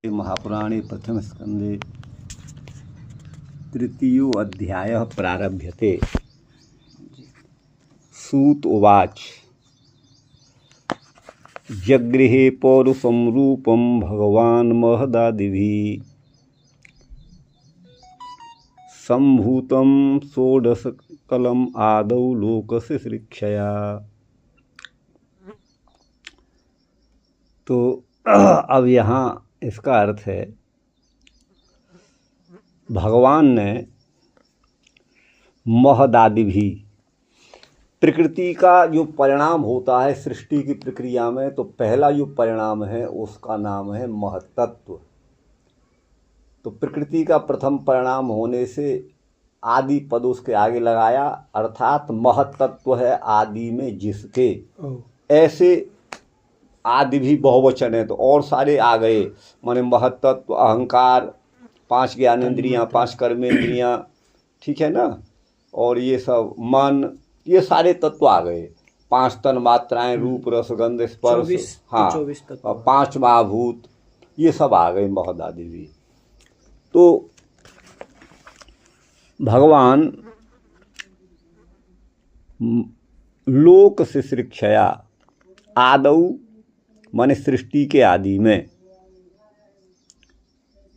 महापुराणे प्रथम स्कंदे तृतीयो अध्यायः प्रारभ्यते। सूत उवाच जगृहे पौरुषं रूपं भगवान् महदादिभिः सम्भूतं षोडशकलम् आदौ लोकस्य शिक्षया। तो अब यहाँ इसका अर्थ है भगवान ने महदादि भी प्रकृति का जो परिणाम होता है सृष्टि की प्रक्रिया में, तो पहला जो परिणाम है उसका नाम है महत्त्व। तो प्रकृति का प्रथम परिणाम होने से आदि पद उसके आगे लगाया, अर्थात महत्त्व है आदि में जिसके। ऐसे आदि भी बहुवचन है तो और सारे आ गए, माने महत्त्व, अहंकार, 5 ज्ञानेंद्रियां, 5 कर्मेंद्रियां, ठीक है ना, और ये सब मन, ये सारे तत्व आ गए। 5 तन मात्राएं, रूप रस गंध स्पर्श, हाँ, 5 महाभूत, ये सब आ गए महदादि भी। तो भगवान लोक से शिक्षया, आदौ माने सृष्टि के आदि में,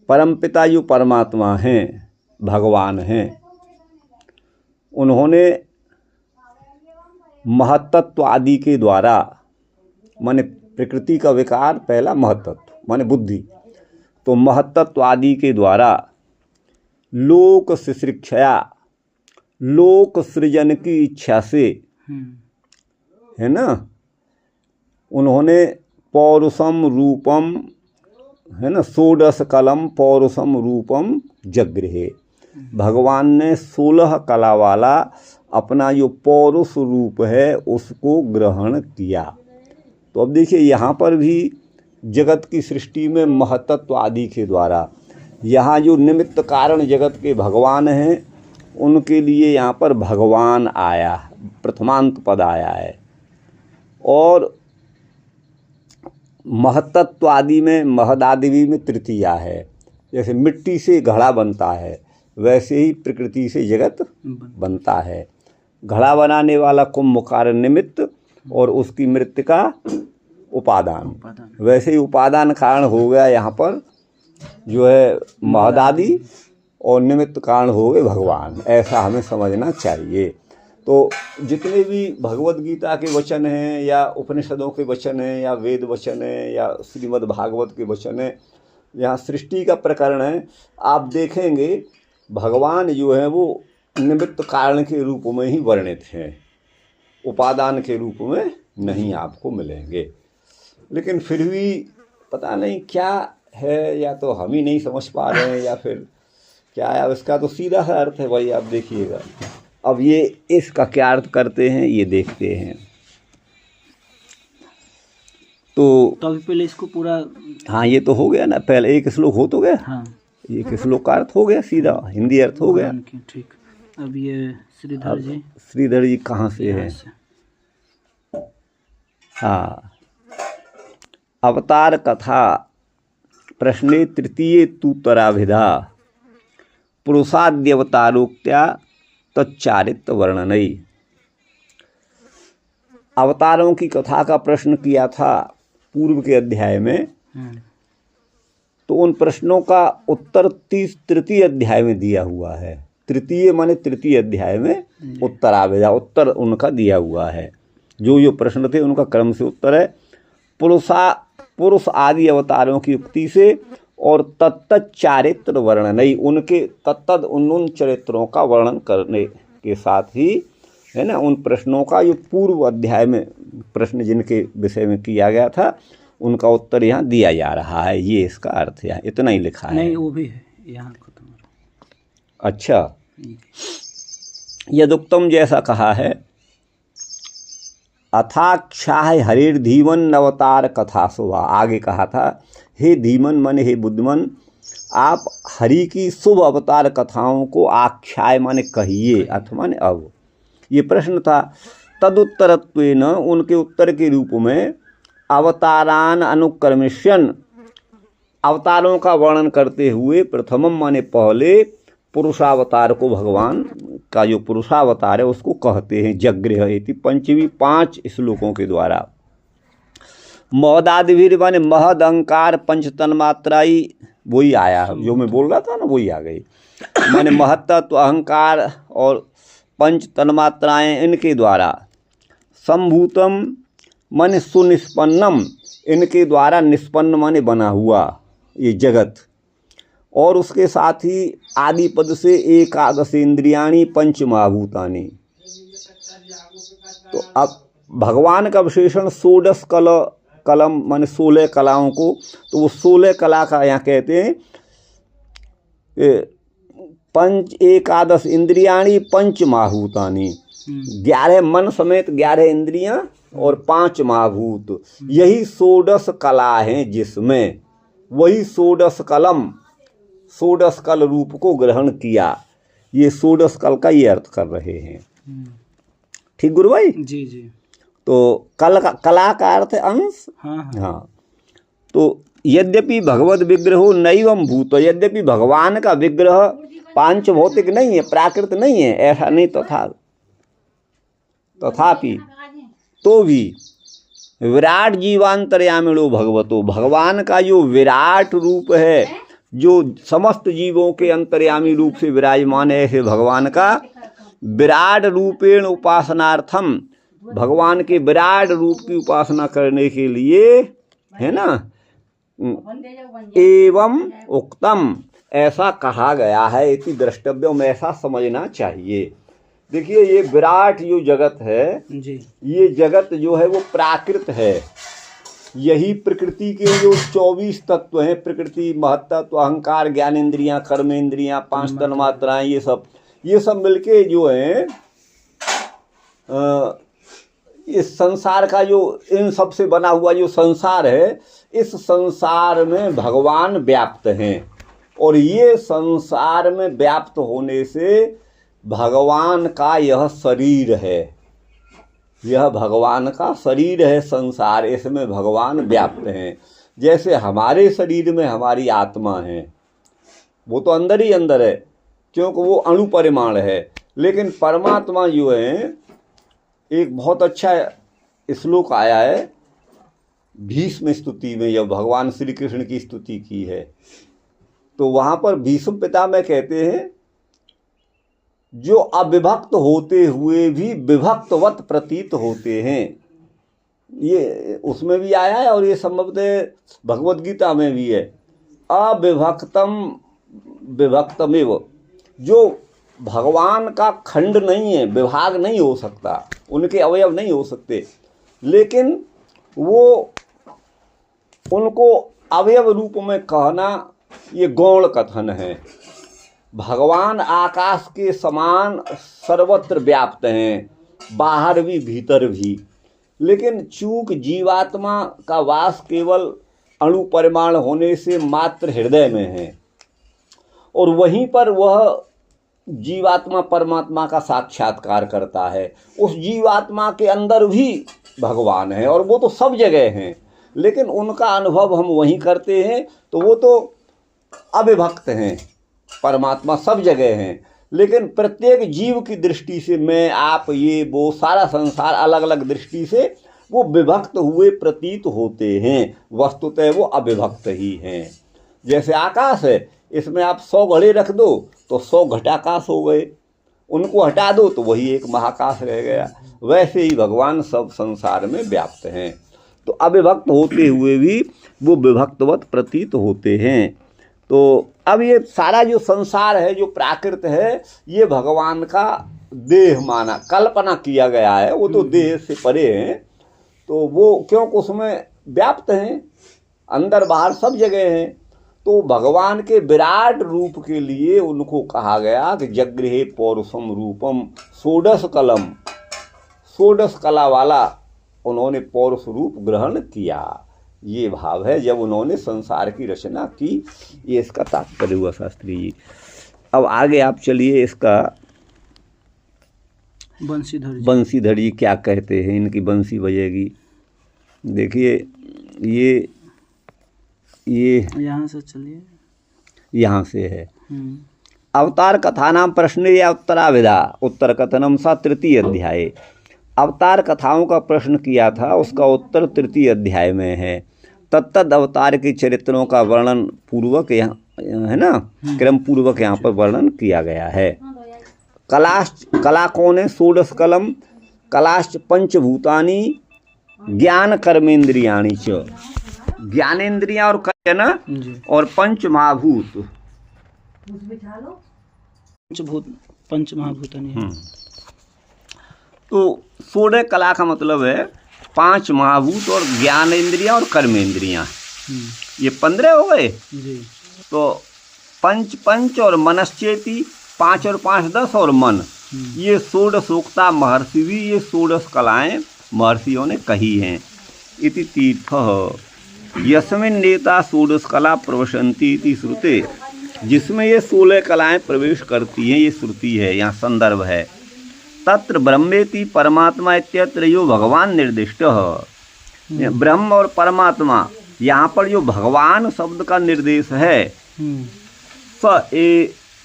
परमपिता जो परमात्मा हैं, भगवान हैं, उन्होंने महत्त्व आदि के द्वारा, माने प्रकृति का विकार पहला महत्त्व माने बुद्धि, तो महत्त्व आदि के द्वारा लोक से शिक्षया, लोक सृजन की इच्छा से, है ना, उन्होंने पौरुषम रूपम, है ना, षोडश कलम पौरुषम रूपम जगृहे, भगवान ने 16 कला वाला अपना जो पौरुष रूप है उसको ग्रहण किया। तो अब देखिए यहाँ पर भी जगत की सृष्टि में महत्त्व आदि के द्वारा, यहाँ जो निमित्त कारण जगत के भगवान हैं उनके लिए यहाँ पर भगवान आया, प्रथमांत पद आया है। और महत्त्व आदि में, महदादि में तृतीया है। जैसे मिट्टी से घड़ा बनता है वैसे ही प्रकृति से जगत बनता है। घड़ा बनाने वाला कुंभकार निमित्त और उसकी मृत्तिका उपादान, वैसे ही उपादान कारण हो गया यहाँ पर जो है महदादि, और निमित्त कारण हो गए भगवान। ऐसा हमें समझना चाहिए। तो जितने भी भगवत गीता के वचन हैं या उपनिषदों के वचन हैं या वेद वचन हैं या श्रीमद् भागवत के वचन हैं, यहाँ सृष्टि का प्रकरण है, आप देखेंगे भगवान जो है वो निमित्त कारण के रूप में ही वर्णित हैं, उपादान के रूप में नहीं आपको मिलेंगे। लेकिन फिर भी पता नहीं क्या है, या तो हम ही नहीं समझ पा रहे हैं या फिर क्या है। अब इसका तो सीधा सा अर्थ है भाई, आप देखिएगा। अब ये इसका क्या अर्थ करते हैं ये देखते हैं। तो अभी पहले इसको पूरा, हाँ, ये तो हो गया ना, पहले एक श्लोक हो तो गया, हाँ, एक श्लोक का अर्थ हो गया, सीधा हिंदी अर्थ हो गया। ठीक। अब ये श्रीधर जी कहाँ से है? हाँ, अवतार कथा प्रश्ने तृतीये तूतराभिधा पुरुषाद्यवतारोक्त्या तच्चारित्र वर्णनई। अवतारों की कथा का प्रश्न किया था पूर्व के अध्याय में, तो उन प्रश्नों का उत्तर तृतीय अध्याय में दिया हुआ है। तृतीय माने तृतीय अध्याय में उत्तराभिधा, उत्तर उनका दिया हुआ है। जो प्रश्न थे उनका क्रम से उत्तर है, पुरुष आदि अवतारों की युक्ति से, और तत्त चारित्र वर्णनई, उनके तत्त उन चरित्रों का वर्णन करने के साथ ही, है ना, उन प्रश्नों का जो पूर्व अध्याय में प्रश्न जिनके विषय में किया गया था उनका उत्तर यहाँ दिया जा रहा है। ये इसका अर्थ है, इतना ही लिखा है। नहीं, वो भी है यहाँ खत्म। अच्छा, यदुक्तम जैसा कहा है, अथाक्षाह हरिर धीमन अवतार कथा शोभा। आगे कहा था, हे धीमन माने हे बुद्धिमन, आप हरि की शुभ अवतार कथाओं को आख्याय माने कहिए, अथ माने अब। ये प्रश्न था। तदुत्तरत्वेन, उनके उत्तर के रूप में, अवतारान अनुक्रमिष्यन, अवतारों का वर्णन करते हुए प्रथमम माने पहले पुरुषावतार को भगवान का जो पुरुषावतार है उसको कहते हैं जगृह इति पंचमी 5 श्लोकों के द्वारा। महदादिवीर माने महद अहंकार पंच तन्मात्राई, वही आया जो मैं बोल रहा था ना, वही आ गई। माने महत्त्व अहंकार और पंच तन्मात्राएं इनके द्वारा, संभूतम माने सुनिष्पन्नम, इनके द्वारा निष्पन्न माने बना हुआ ये जगत, और उसके साथ ही आदि पद से एकादश इंद्रियाणी पंच महाभूतानी। तो अब भगवान का विशेषण षोडश कलम माने 16 कलाओं को, तो वो 16 कला का यहाँ कहते हैं पंच एकादश इंद्रियाणी पंच महाभूतानी, 11 मन समेत 11 इंद्रियां और 5 महाभूत, यही षोडश कला हैं, जिसमें वही षोडश कलम षोडश कल रूप को ग्रहण किया। ये षोडश कल का ये अर्थ कर रहे हैं। ठीक गुरु भाई? जी जी। तो कला का अर्थ है अंश। हाँ। तो यद्यपि भगवद विग्रहो नैवम भूत, यद्यपि भगवान का विग्रह पांच भौतिक नहीं है, प्राकृत नहीं है, ऐसा नहीं, तथापि तो भी विराट जीवांतर्यामिणो भगवतो, भगवान का जो विराट रूप है, जो समस्त जीवों के अंतर्यामी रूप से विराजमान है, ऐसे भगवान का विराट रूपेण उपासनार्थम, भगवान के विराट रूप की उपासना करने के लिए, है ना, एवं उक्तम, ऐसा कहा गया है, इति द्रष्टव्यम, ऐसा समझना चाहिए। देखिए ये विराट जो जगत है जी, ये जगत जो है वो प्राकृत है। यही प्रकृति के जो 24 तत्व हैं, प्रकृति, महत्त्व, अहंकार, ज्ञानेंद्रियां, कर्मेंद्रियां, 5 तन्मात्राएं, ये सब मिलके जो हैं इस संसार का जो इन सब से बना हुआ जो संसार है, इस संसार में भगवान व्याप्त हैं, और ये संसार में व्याप्त होने से भगवान का यह शरीर है, यह भगवान का शरीर है संसार, इसमें भगवान व्याप्त हैं। जैसे हमारे शरीर में हमारी आत्मा है, वो तो अंदर ही अंदर है क्योंकि वो अणु परिमाण है, लेकिन परमात्मा जो है, एक बहुत अच्छा श्लोक आया है भीष्म स्तुति में, जब भगवान श्री कृष्ण की स्तुति की है, तो वहाँ पर भीष्म पितामह कहते हैं, जो अविभक्त होते हुए भी विभक्तवत प्रतीत होते हैं। ये उसमें भी आया है और ये संभवतः भगवद गीता में भी है। अविभक्तम विभक्तमेव, जो भगवान का खंड नहीं है, विभाग नहीं हो सकता, उनके अवयव नहीं हो सकते, लेकिन वो उनको अवयव रूप में कहना ये गौण कथन है। भगवान आकाश के समान सर्वत्र व्याप्त हैं, बाहर भी भीतर भी, लेकिन चूक जीवात्मा का वास केवल अणु परिमाण होने से मात्र हृदय में है, और वहीं पर वह जीवात्मा परमात्मा का साक्षात्कार करता है। उस जीवात्मा के अंदर भी भगवान है, और वो तो सब जगह हैं, लेकिन उनका अनुभव हम वहीं करते हैं, तो वो तो अविभक्त हैं, परमात्मा सब जगह हैं, लेकिन प्रत्येक जीव की दृष्टि से, मैं आप ये वो सारा संसार अलग अलग दृष्टि से वो विभक्त हुए प्रतीत होते हैं, वस्तुतः वो अविभक्त ही हैं। जैसे आकाश है, इसमें आप 100 घड़े रख दो तो 100 घटाकाश हो गए, उनको हटा दो तो वही एक महाकाश रह गया। वैसे ही भगवान सब संसार में व्याप्त हैं, तो अविभक्त होते हुए भी वो विभक्तवत प्रतीत होते हैं। तो अब ये सारा जो संसार है, जो प्राकृत है, ये भगवान का देह माना, कल्पना किया गया है, वो तो देह से परे हैं, तो वो क्योंकि उसमें व्याप्त हैं, अंदर बाहर सब जगह हैं, तो भगवान के विराट रूप के लिए उनको कहा गया कि जगृहे पौरुषम रूपम, षोडश कलम, षोडश कला वाला उन्होंने पौरुष रूप ग्रहण किया। ये भाव है जब उन्होंने संसार की रचना की, ये इसका तात्पर्य हुआ शास्त्री जी। अब आगे आप चलिए, इसका बंसीधर जी क्या कहते हैं, इनकी बंसी बजेगी। देखिए ये ये यहाँ से चलिए। यहाँ से है। अवतार कथानाम प्रश्न या उत्तराविधा उत्तर कथनम सा तृतीय अध्याय। अवतार कथाओं का प्रश्न किया था, उसका उत्तर तृतीय अध्याय में है। तत्तद अवतार के चरित्रों का वर्णन पूर्वक यहाँ है ना, क्रम पूर्वक यहाँ पर वर्णन किया गया है। कला कौन है? षोडश कलम कलाश्च पंचभूतानि ज्ञान कर्मेंद्रियाणि च। ज्ञानेन्द्रियां और कर्म ना, और पंच महाभूत। पंच महाभूतानि है। तो षोडश कला का मतलब है 5 महाभूत और ज्ञानेन्द्रियां और कर्मेंद्रियां। ये 15 हो गए जी। तो पंच और मनश्चेती 5 और 5 10 और मन, ये षोडशोक्ता महर्षि भी ये षोडश कलाएं महर्षियों ने कही हैं। इति तीर्थ यस्मिन् नेता षोडश कला प्रवशन्ति इति श्रुते, जिसमें ये 16 कलाएं प्रवेश करती हैं, ये श्रुति है, यहाँ संदर्भ है। तत्र ब्रह्मेति परमात्मा इत्यत्र यो भगवान निर्दिष्ट। ब्रह्म और परमात्मा, यहाँ पर जो भगवान शब्द का निर्देश है, स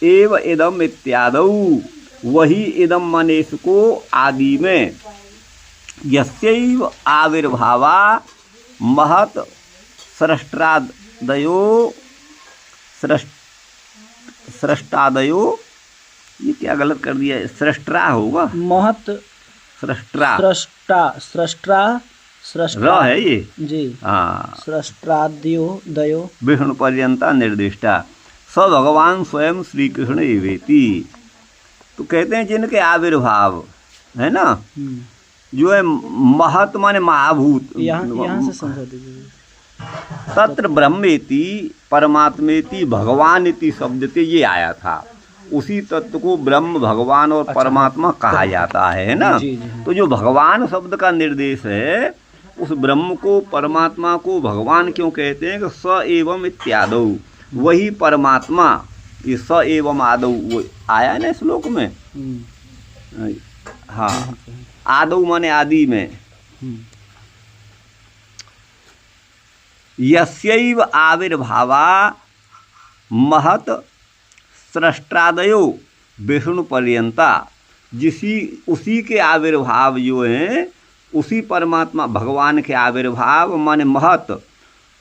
एव इदम इत्यादौ, वही इदम मनेश को आदि में, यस्यैव आविर्भावा महत सृष्टादयो, ये क्या गलत कर दिया है? सृष्टा होगा, महत सृष्टा, सृष्टा है ये जी। हाँ, सृष्टाद्यो दयो विष्णु पर्यंता निर्दिष्टा स भगवान स्वयं श्री कृष्ण एवेति। तो कहते हैं जिनके आविर्भाव है ना, जो है महत माने महाभूत, यहाँ से समझा दीजिए। तत्र ब्रह्मेति परमात्मेति भगवान इति शब्द से ये आया था। उसी तत्व को ब्रह्म, भगवान और परमात्मा कहा जाता है ना। जी, जी। तो जो भगवान शब्द का निर्देश है, उस ब्रह्म को, परमात्मा को भगवान क्यों कहते हैं कि स एवं इत्यादौ, वही परमात्मा, ये स एवं आदौ वो आया है ना श्लोक में। हाँ, आदौ माने आदि में। यस्यैव आविर्भावा महत सृष्टादयो विष्णु पर्यंता, उसी के आविर्भाव जो हैं, उसी परमात्मा भगवान के आविर्भाव माने महत,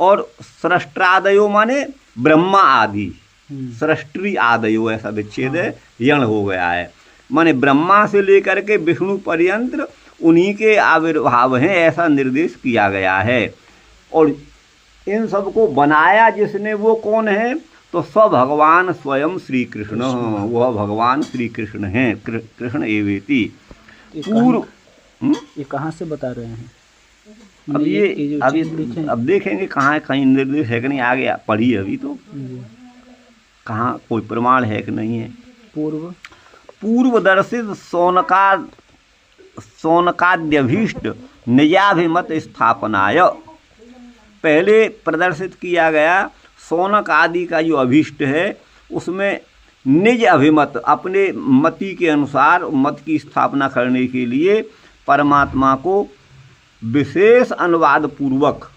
और सृष्टादयो माने ब्रह्मा आदि, सृष्टि आदयो ऐसा विच्छेद है, यण हो गया है, माने ब्रह्मा से लेकर के विष्णु पर्यंत उन्हीं के आविर्भाव हैं, ऐसा निर्देश किया गया है। और इन सबको बनाया जिसने, वो कौन है? तो स भगवान स्वयं श्री कृष्ण, वह भगवान श्री कृष्ण हैं, कृष्ण एवेति। पूर्व ये कहाँ से बता रहे हैं? अब ये अब देखेंगे कहाँ, कहीं निर्देश है कि नहीं, आ गया पढ़िए अभी तो, कहाँ कोई प्रमाण है कि नहीं है। पूर्व दर्शित सोनकाद्यभीष्ट निजाभिमत स्थापनाय, पहले प्रदर्शित किया गया सोनक आदि का जो अभीष्ट है, उसमें निज अभिमत, अपने मति के अनुसार मत की स्थापना करने के लिए परमात्मा को विशेष अनुवाद पूर्वक,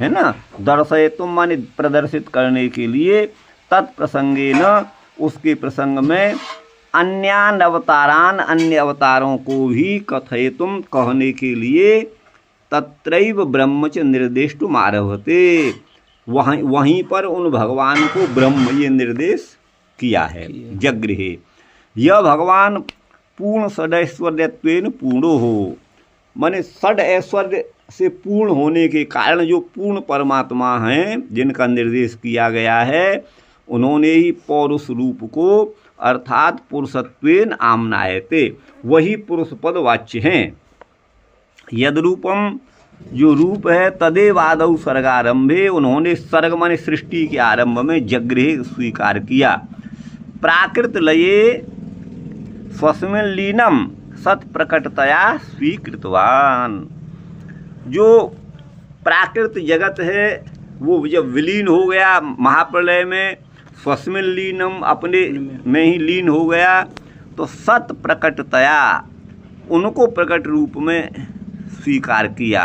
है ना, दर्शयितुम माने प्रदर्शित करने के लिए, तत्प्रसंगे न, उसके प्रसंग में, अन्यान अवतारान, अन्य अवतारों को भी कथयितुम कहने के लिए, तत्रैव ब्रह्म च निर्देष्टुम आरभते, वहीं पर उन भगवान को ब्रह्म ये निर्देश किया है। जगृहे यह भगवान पूर्ण षडैश्वर्यत्वेन पूर्णो हो, माने षड ऐश्वर्य से पूर्ण होने के कारण जो पूर्ण परमात्मा हैं, जिनका निर्देश किया गया है, उन्होंने ही पौरुष रूप को अर्थात पुरुषत्वेन आमनायते, वही पुरुष पद वाच्य हैं। यद रूपम, जो रूप है, तदेव आदौ सर्गारंभे, उन्होंने सर्ग माने सृष्टि के आरंभ में जगृहे स्वीकार किया। प्राकृत लये स्वस्मिन् लीनम सत प्रकटतया स्वीकृतवान, जो प्राकृत जगत है वो जब विलीन हो गया महाप्रलय में, स्वस्मिन् लीनम अपने में ही लीन हो गया, तो सत प्रकटतया उनको प्रकट रूप में स्वीकार किया।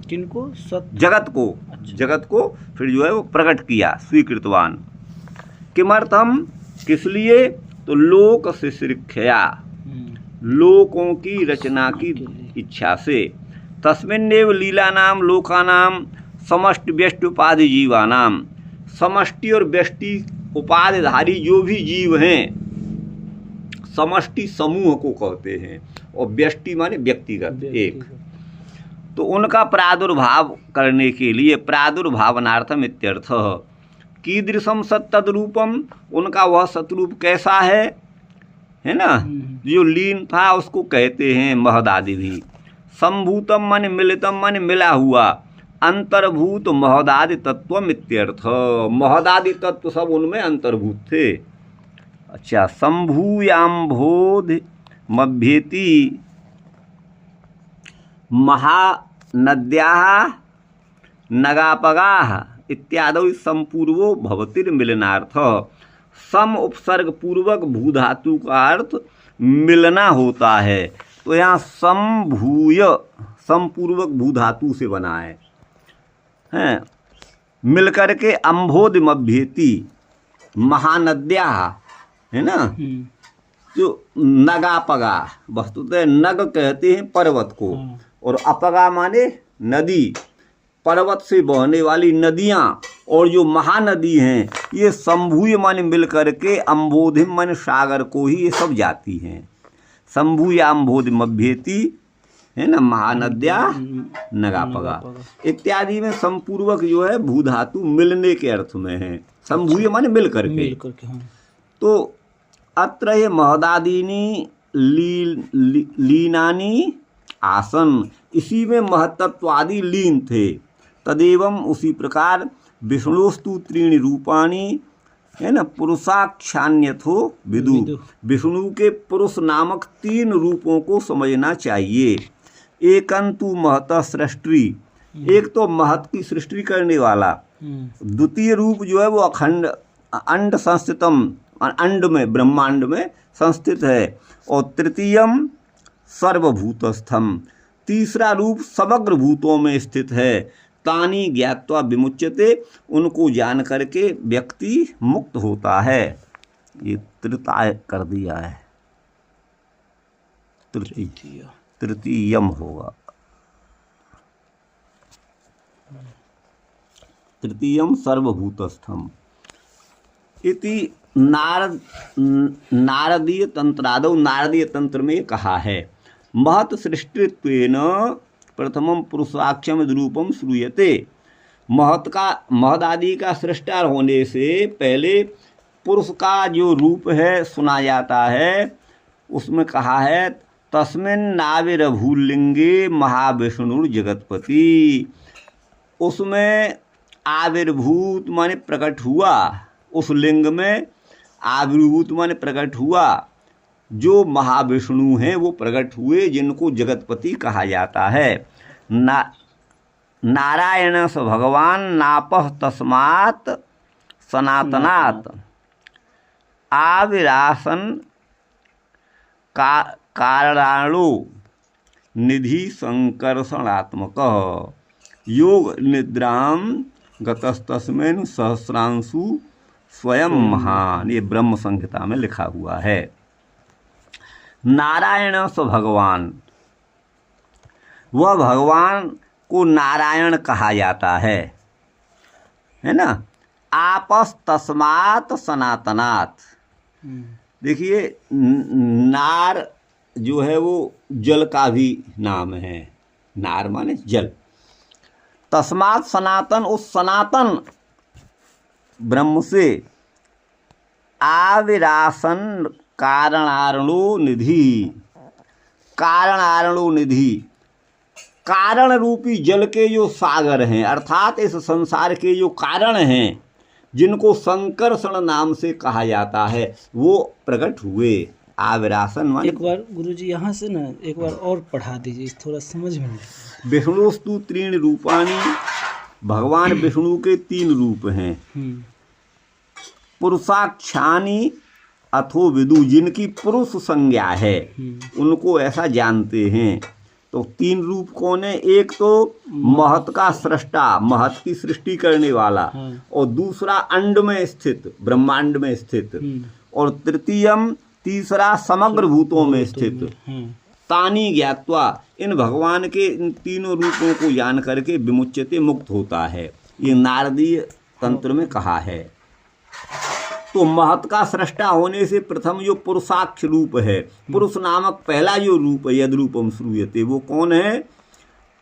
किनको? सत, जगत को, जगत को फिर जो है वो प्रकट किया, स्वीकृतवान। किमर्थम, किस लिए, तो लोक शिश्रिक्षया, लोकों की रचना की इच्छा से। तस्मिन्नेव लीलानाम लोकानाम समष्टि व्यष्टि उपाधि जीवानाम, समष्टि और व्यष्टि उपाधिधारी जो भी जीव हैं, समष्टि समूह को कहते हैं और व्यष्टि माने व्यक्तिगत एक, तो उनका प्रादुर्भाव करने के लिए, प्रादुर्भावनार्थम इत्यर्थ। कीदृशम सत्तद्रूपम, उनका वह सतरूप कैसा है ना, जो लीन था उसको कहते हैं महदादि भी। संभूतम मन मिलितम मन मिला हुआ, अंतर्भूत महदादि तत्वम इत्यर्थ, महदादि तत्व सब उनमें अंतर्भूत थे। अच्छा, संभूयाम्भोध मभ्येति महानद्याः नगापगाः इत्यादि संपूर्वो भवतिर्मिलनार्थ। सम उपसर्ग पूर्वक भूधातु का अर्थ मिलना होता है, तो यहाँ संभूय संपूर्वक भूधातु से बना है मिलकर के अम्भोध मभ्येति, महानद्या है ना, जो नगापगा, वस्तुतः नग कहते हैं पर्वत को, और अपगा माने नदी, पर्वत से बहने वाली नदियाँ, और जो महानदी हैं ये संभूय माने मिल करके अम्बोधिम माने सागर को ही ये सब जाती हैं। संभूया अम्बोध मभ्येति है ना, महानद्या नगापगा इत्यादि में संपूर्वक जो है भूधातु मिलने के अर्थ में है। संभूय माने मिल करके, तो अत्र ये महदादीनी लीनानी आसन, इसी में महतत्वादि लीन थे। तदेवं, उसी प्रकार विष्णुस्तु त्रीणि रूपाणि है ना, पुरुषाख्यान्यथो विदु, विष्णु के पुरुष नामक 3 रूपों को समझना चाहिए। एकंतु महत सृष्टि, एक तो महत की सृष्टि करने वाला, द्वितीय रूप जो है वो अखंड अंड संस्थितम, अंड में ब्रह्मांड में संस्थित है, और तृतीयम सर्वभूतस्थम, तीसरा रूप समग्र भूतों में स्थित है। तानी ज्ञात्वा विमुच्यते, उनको जान करके व्यक्ति मुक्त होता है। ये तृतीय कर दिया है, तृतीयम होगा, तृतीयम सर्वभूतस्थम इति नारदीय तंत्रादौ, नारदीय तंत्र में कहा है। महत सृष्टित्वेन प्रथमम पुरुषाख्यम रूपम श्रूयते, महत का, महद आदि का सृष्टा होने से पहले पुरुष का जो रूप है सुना जाता है। उसमें कहा है तस्मिन् नाविर्भूलिंगे महाविष्णुर जगतपति, उसमें आविर्भूत माने प्रकट हुआ, उस लिंग में आविर्भूत माने प्रकट हुआ, जो महाविष्णु हैं वो प्रकट हुए, जिनको जगतपति कहा जाता है। नारायण स भगवान नापः तस्मात् सनातनात् आविरासन कारणाणु निधि संकर्षणात्मक योग निद्रां गतस्तस्मिन् सहस्रांशु स्वयं महान, ये ब्रह्म संहिता में लिखा हुआ है। नारायण स भगवान, वह भगवान को नारायण कहा जाता है ना। आपस तस्मात् सनातनात्, देखिए नार जो है वो जल का भी नाम है, नार माने जल। तस्मात् सनातन, उस सनातन ब्रह्म से आविरासन कारणारणो निधि, कारणारणो निधि, कारण रूपी जल के जो सागर हैं, अर्थात इस संसार के जो कारण हैं, जिनको संकर्षण नाम से कहा जाता है, वो प्रकट हुए। आविरासन माने, एक बार गुरुजी यहाँ से ना एक बार और पढ़ा दीजिए, थोड़ा समझ में नहीं। विष्णुस्तु त्रीणि रूपाणि, भगवान विष्णु के 3 रूप हैं। पुरुषाख्यानि अथो विदु, जिनकी पुरुष संज्ञा है उनको ऐसा जानते हैं। तो 3 रूप कौन है? एक तो महत का सृष्टा, महत की सृष्टि करने वाला, हाँ। और दूसरा अंड में स्थित, ब्रह्मांड में स्थित, और तृतीयम तीसरा समग्र भूतों में स्थित। हाँ। तानी ज्ञात्वा, इन भगवान के इन तीनों रूपों को जान करके विमुच्यते, मुक्त होता है। ये नारदीय तंत्र में कहा है। तो महत का सृष्टा होने से प्रथम जो पुरुषाक्ष रूप है, पुरुष नामक पहला जो रूप है, यद रूपम श्रूयते, वो कौन है?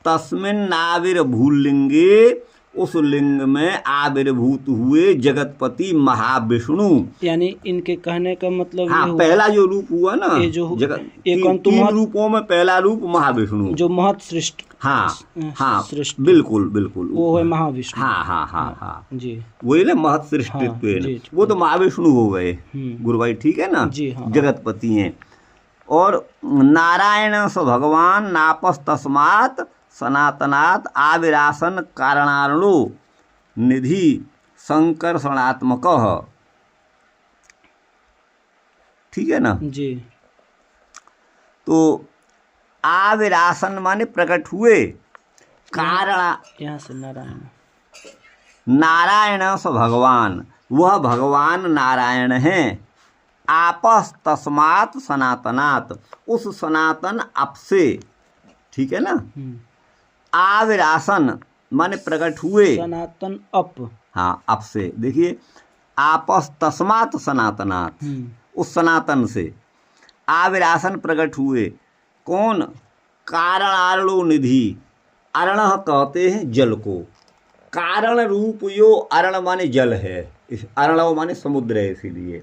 तस्मिन् नाविर्भूलिंगे, उस लिंग में आविर्भूत हुए जगतपति महाविष्णु। यानी इनके कहने का मतलब हाँ, ये हुआ, पहला जो रूप हुआ ना, ये जो जगत एक अंतु तीन महत- रूपों में पहला रूप महाविष्णु, जो महत सृष्टि, हाँ हाँ, सृष्टि, बिल्कुल बिल्कुल, वो है महाविष्णु। हाँ हाँ हाँ हाँ, जी वही ना महत सृष्टित्व हाँ, है जी, ना, वो तो महाविष्णु हो गए गुरु भाई, ठीक है ना, जी हाँ। जगतपति हैं। और नारायण स भगवान नापस तस्मात् सनातनात् आविरासन कारणार्णो निधि संकर्षणात्मक, ठीक है ना। जी। तो आविरासन माने प्रकट हुए, कारण यहाँ से नारायण, नारायण स भगवान, वह भगवान नारायण हैं। आपस तस्मात् सनातनात्, उस सनातन अप से, ठीक है ना। आविरासन माने प्रकट हुए, सनातन अप, हाँ अप से, देखिए आपस तस्मात् सनातनात्, उस सनातन से आविरासन प्रकट हुए। कौन? कारणार्णो निधि, अर्ण कहते हैं जल को, कारण रूप यो, अर्ण माने जल है, इस अर्ण माने समुद्र है, इसीलिए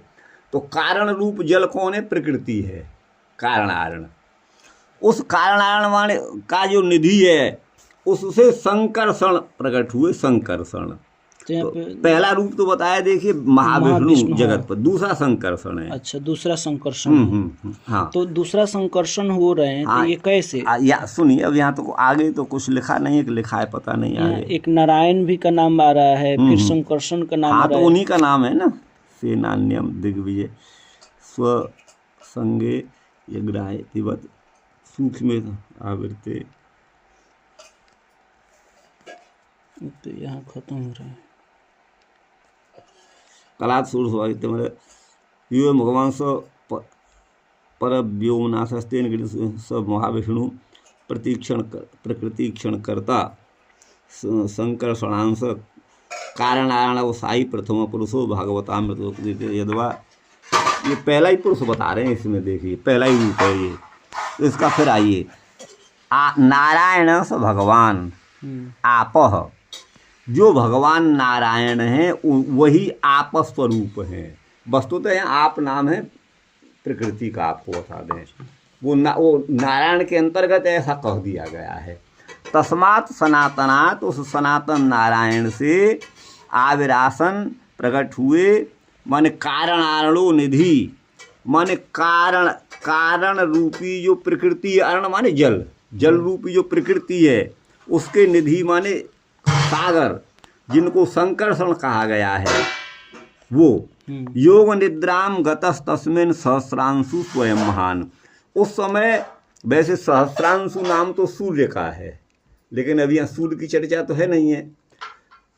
तो कारण रूप जल कौन है? प्रकृति है, कारणार्ण। उस कारणार्ण माने का जो निधि है, उससे संकर्षण प्रकट हुए, संकर्षण। तो यहाँ तो पे पहला रूप तो बताया, देखिए महाविष्णु महाविष्णु, जगत पर, दूसरा संकर्षण है। अच्छा, दूसरा संकर्षण है। हाँ तो दूसरा संकर्षण हो रहे हैं, हाँ, तो ये कैसे? या सुनिए, अब यहाँ तो आगे तो कुछ लिखा नहीं है, कि लिखा है पता नहीं यहाँ आगे। एक नारायण भी का नाम आ रहा है, फिर संकर्षण का नाम आ हाँ, रहा तो है। उन्हीं का नाम है ना, सेनान्यम दिग्विजय स्व संगे यग्रायतिवत सूक्ष्म आवृत्ते। तो यहाँ खत्म हो रहा है। कलात् सूर्य मतलब यो भगवान स परव्योमनाशस्तेन स महाविष्णु प्रकृतिक्षण कर्ता संकर्षणांश कारणारणवसायी प्रथम पुरुषो भागवतामृत यदवा। ये पहला ही पुरुष बता रहे हैं इसमें, देखिए पहला ही रूप है ये। तो इसका फिर आइए, नारायण स भगवान आपह, जो भगवान नारायण हैं वही आप स्वरूप हैं। वस्तुतः यहाँ आप नाम है प्रकृति का, आपको बता दें, वो नारायण के अंतर्गत ऐसा कह दिया गया है। तस्मात् सनातनात्, उस सनातन नारायण से आविरासन प्रकट हुए, माने कारणार्णो निधि, माने कारण रूपी जो प्रकृति, अर्ण माने जल, जल रूपी जो प्रकृति है, उसके निधि माने सागर, जिनको संकर्षण कहा गया है, वो योग निद्राम गतस तस्मिन् सहस्रांशु स्वयं महान। उस समय वैसे सहस्रांशु नाम तो सूर्य का है, लेकिन अभी यहाँ सूर्य की चर्चा तो है नहीं है,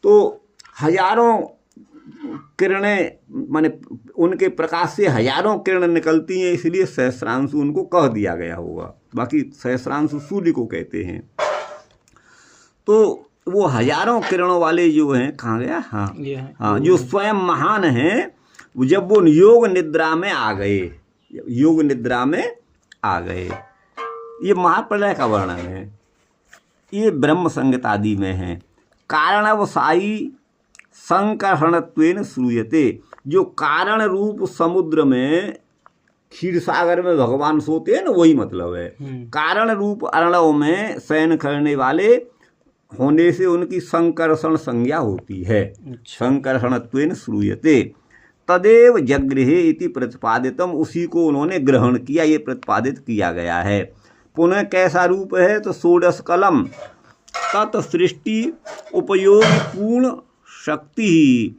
तो हजारों किरणें, माने उनके प्रकाश से हजारों किरण निकलती हैं, इसलिए सहस्रांशु उनको कह दिया गया होगा। बाकी सहस्रांशु सूर्य को कहते हैं। तो वो हजारों किरणों वाले जो हैं, कहाँ गया, हाँ हाँ, जो स्वयं महान हैं, जब वो योग निद्रा में आ गए, योग निद्रा में आ गए, ये महाप्रलय का वर्णन है, ये ब्रह्म संगीत आदि में है। कारणवसायी संकर्षणत्वेन श्रूयते, जो कारण रूप समुद्र में, क्षीर सागर में भगवान सोते हैं ना, वही मतलब है। कारण रूप अर्णव में शयन करने वाले होने से उनकी संकर्षण संज्ञा होती है। संकर्षणत्वेन श्रूयते तदेव जगृहे इति प्रतिपादितम, उसी को उन्होंने ग्रहण किया, ये प्रतिपादित किया गया है। पुनः कैसा रूप है? तो षोडश कलम तत् सृष्टि उपयोग पूर्ण शक्ति ही,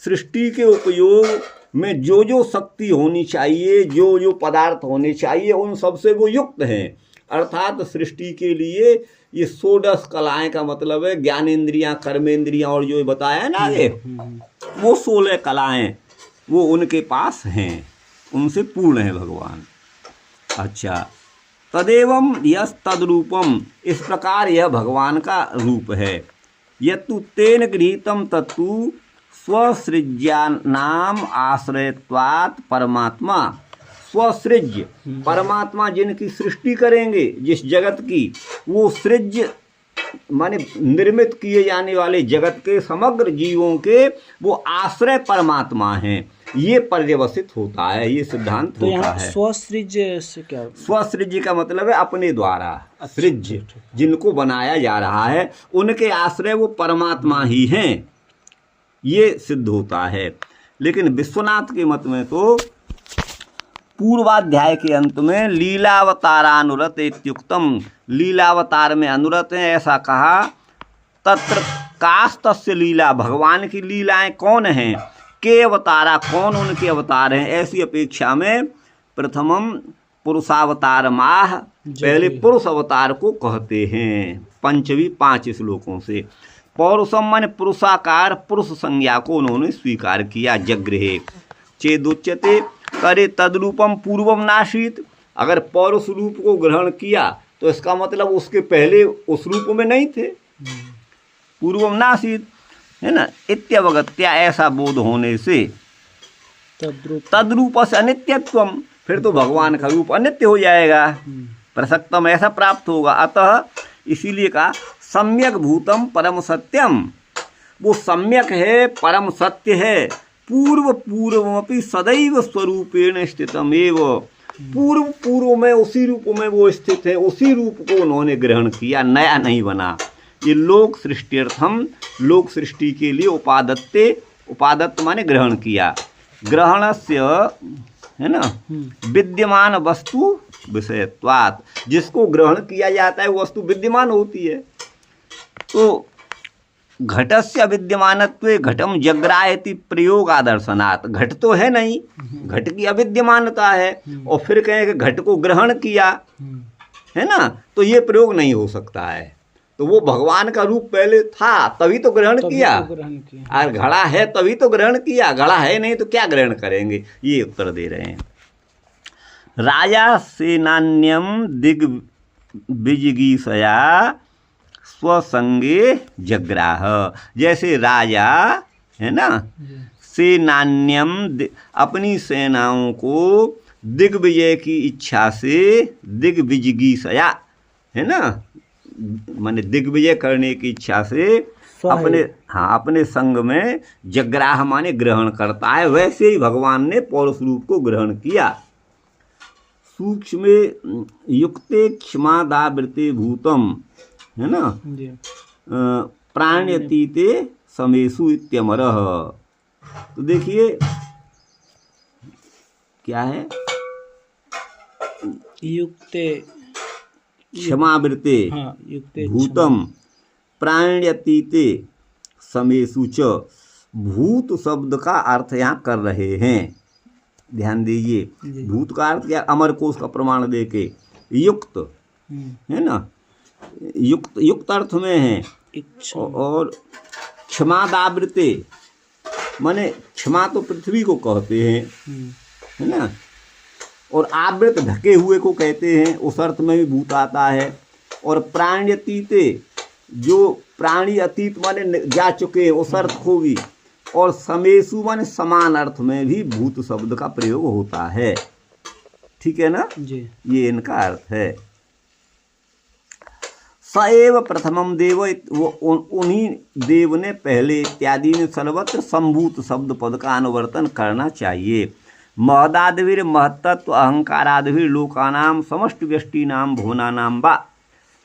सृष्टि के उपयोग में जो जो शक्ति होनी चाहिए, जो जो पदार्थ होने चाहिए, उन सबसे वो युक्त हैं। अर्थात सृष्टि के लिए ये 16 कलाएं का मतलब है ज्ञानेंद्रियां, कर्मेंद्रियां और जो बताया ना ये वो 16 कलाएं वो उनके पास हैं, उनसे पूर्ण है भगवान। अच्छा, तदेवं यस तद्रूपम, इस प्रकार यह भगवान का रूप है। यत्तु तेन गृहीतम तत्तु स्वसृज्यानाम आश्रयत्वात् परमात्मा। स्वसृज्य परमात्मा जिनकी सृष्टि करेंगे जिस जगत की, वो सृज्य माने निर्मित किए जाने वाले जगत के समग्र जीवों के वो आश्रय परमात्मा हैं। ये पर्यवसित होता है, ये सिद्धांत तो होता यहाँ है। स्वसृज्य से क्या? स्वसृज्य का मतलब है अपने द्वारा सृज्य, जिनको बनाया जा रहा है उनके आश्रय वो परमात्मा ही हैं, ये सिद्ध होता है। लेकिन विश्वनाथ के मत में तो पूर्वाध्याय के अंत में लीलावतारानुरत इत्युक्तम, लीलावतार में अनुरत है ऐसा कहा। तत्र कास्तस्य लीला, भगवान की लीलाएं कौन हैं, के अवतारा, कौन उनके अवतार हैं, ऐसी अपेक्षा में प्रथमम पुरुषावतार माह, पहले पुरुष अवतार को कहते हैं पंचवी 5 श्लोकों से। पौरुषम माने पुरुषाकार, पुरुष संज्ञा को उन्होंने स्वीकार किया। जगृहे चेदुच्यते, करे तद्रूपम पूर्वम नाशीत, अगर पौरुष रूप को ग्रहण किया तो इसका मतलब उसके पहले उस रूप में नहीं थे, पूर्वम नाशीत है ना। इत्यवगत्या, ऐसा बोध होने से, तद्रूप से अनित्यत्वम, फिर तो भगवान का रूप अनित्य हो जाएगा, प्रसक्तम ऐसा प्राप्त होगा। अतः इसीलिए कहा सम्यक भूतम परम सत्यम, वो सम्यक है, परम सत्य है। पूर्व पूर्वमपि सदैव स्वरूपेण स्थितम एव, पूर्व पूर्व में उसी रूप में वो स्थित है, उसी रूप को उन्होंने ग्रहण किया, नया नहीं बना। ये लोक सृष्टिर्थम, लोक सृष्टि के लिए उपादत्ते, उपादत्त माने ग्रहण किया। ग्रहणस्य है ना विद्यमान वस्तु विषयत्वात्, जिसको ग्रहण किया जाता है वो वस्तु विद्यमान होती है। तो घटस्य विद्यमानत्वे घटम जग्रायति प्रयोगादर्शनात्, घट तो है नहीं, घट की अविद्यमानता है, और फिर कहें कि घट को ग्रहण किया है ना, तो ये प्रयोग नहीं हो सकता है। तो वो भगवान का रूप पहले था तभी तो ग्रहण किया, और घड़ा है तभी तो ग्रहण किया, घड़ा है नहीं तो क्या ग्रहण करेंगे, ये उत्तर दे रहे हैं। राजा सेनान्यम दिग्विजगीषया स्वसंगे जग्राह, जैसे राजा है ना सेनान्यम अपनी सेनाओं को दिग्विजय की इच्छा से, दिग्विजगीषया है ना माने दिग्विजय करने की इच्छा से अपने संग में जग्राह माने ग्रहण करता है। वैसे ही भगवान ने पौरुष रूप को ग्रहण किया। सूक्ष्म युक्ते क्षमादावृते भूतम है ना प्राण्यतीते समेषु इत्यमरः। तो देखिए क्या है, युक्ते क्षमावृते भूतम प्राण्यतीते समेषु च, भूत शब्द का अर्थ यहाँ कर रहे हैं, ध्यान दीजिए। भूत का अर्थ क्या, अमर कोश का प्रमाण देके युक्त है ना, युक्त अर्थ में है। और क्षमादावृते माने क्षमा तो पृथ्वी को कहते हैं है ना, और आवृत ढके हुए को कहते हैं, उस अर्थ में भी भूत आता है। और प्राण्यतीते, जो प्राणी अतीत माने जा चुके हैं, उस अर्थ को भी। और समेषु माने समान अर्थ में भी भूत शब्द का प्रयोग होता है, ठीक है ना जी, ये इनका अर्थ है। सएव प्रथमम देव, वो उन्हीं देव ने पहले, इत्यादि में सर्वत्र संभूत शब्द पद का अनुवर्तन करना चाहिए। महदादिवीर महत्तत्व अहंकारादिवीर लोकानाम समष्टि व्यष्टि नाम भुवनानाम वा,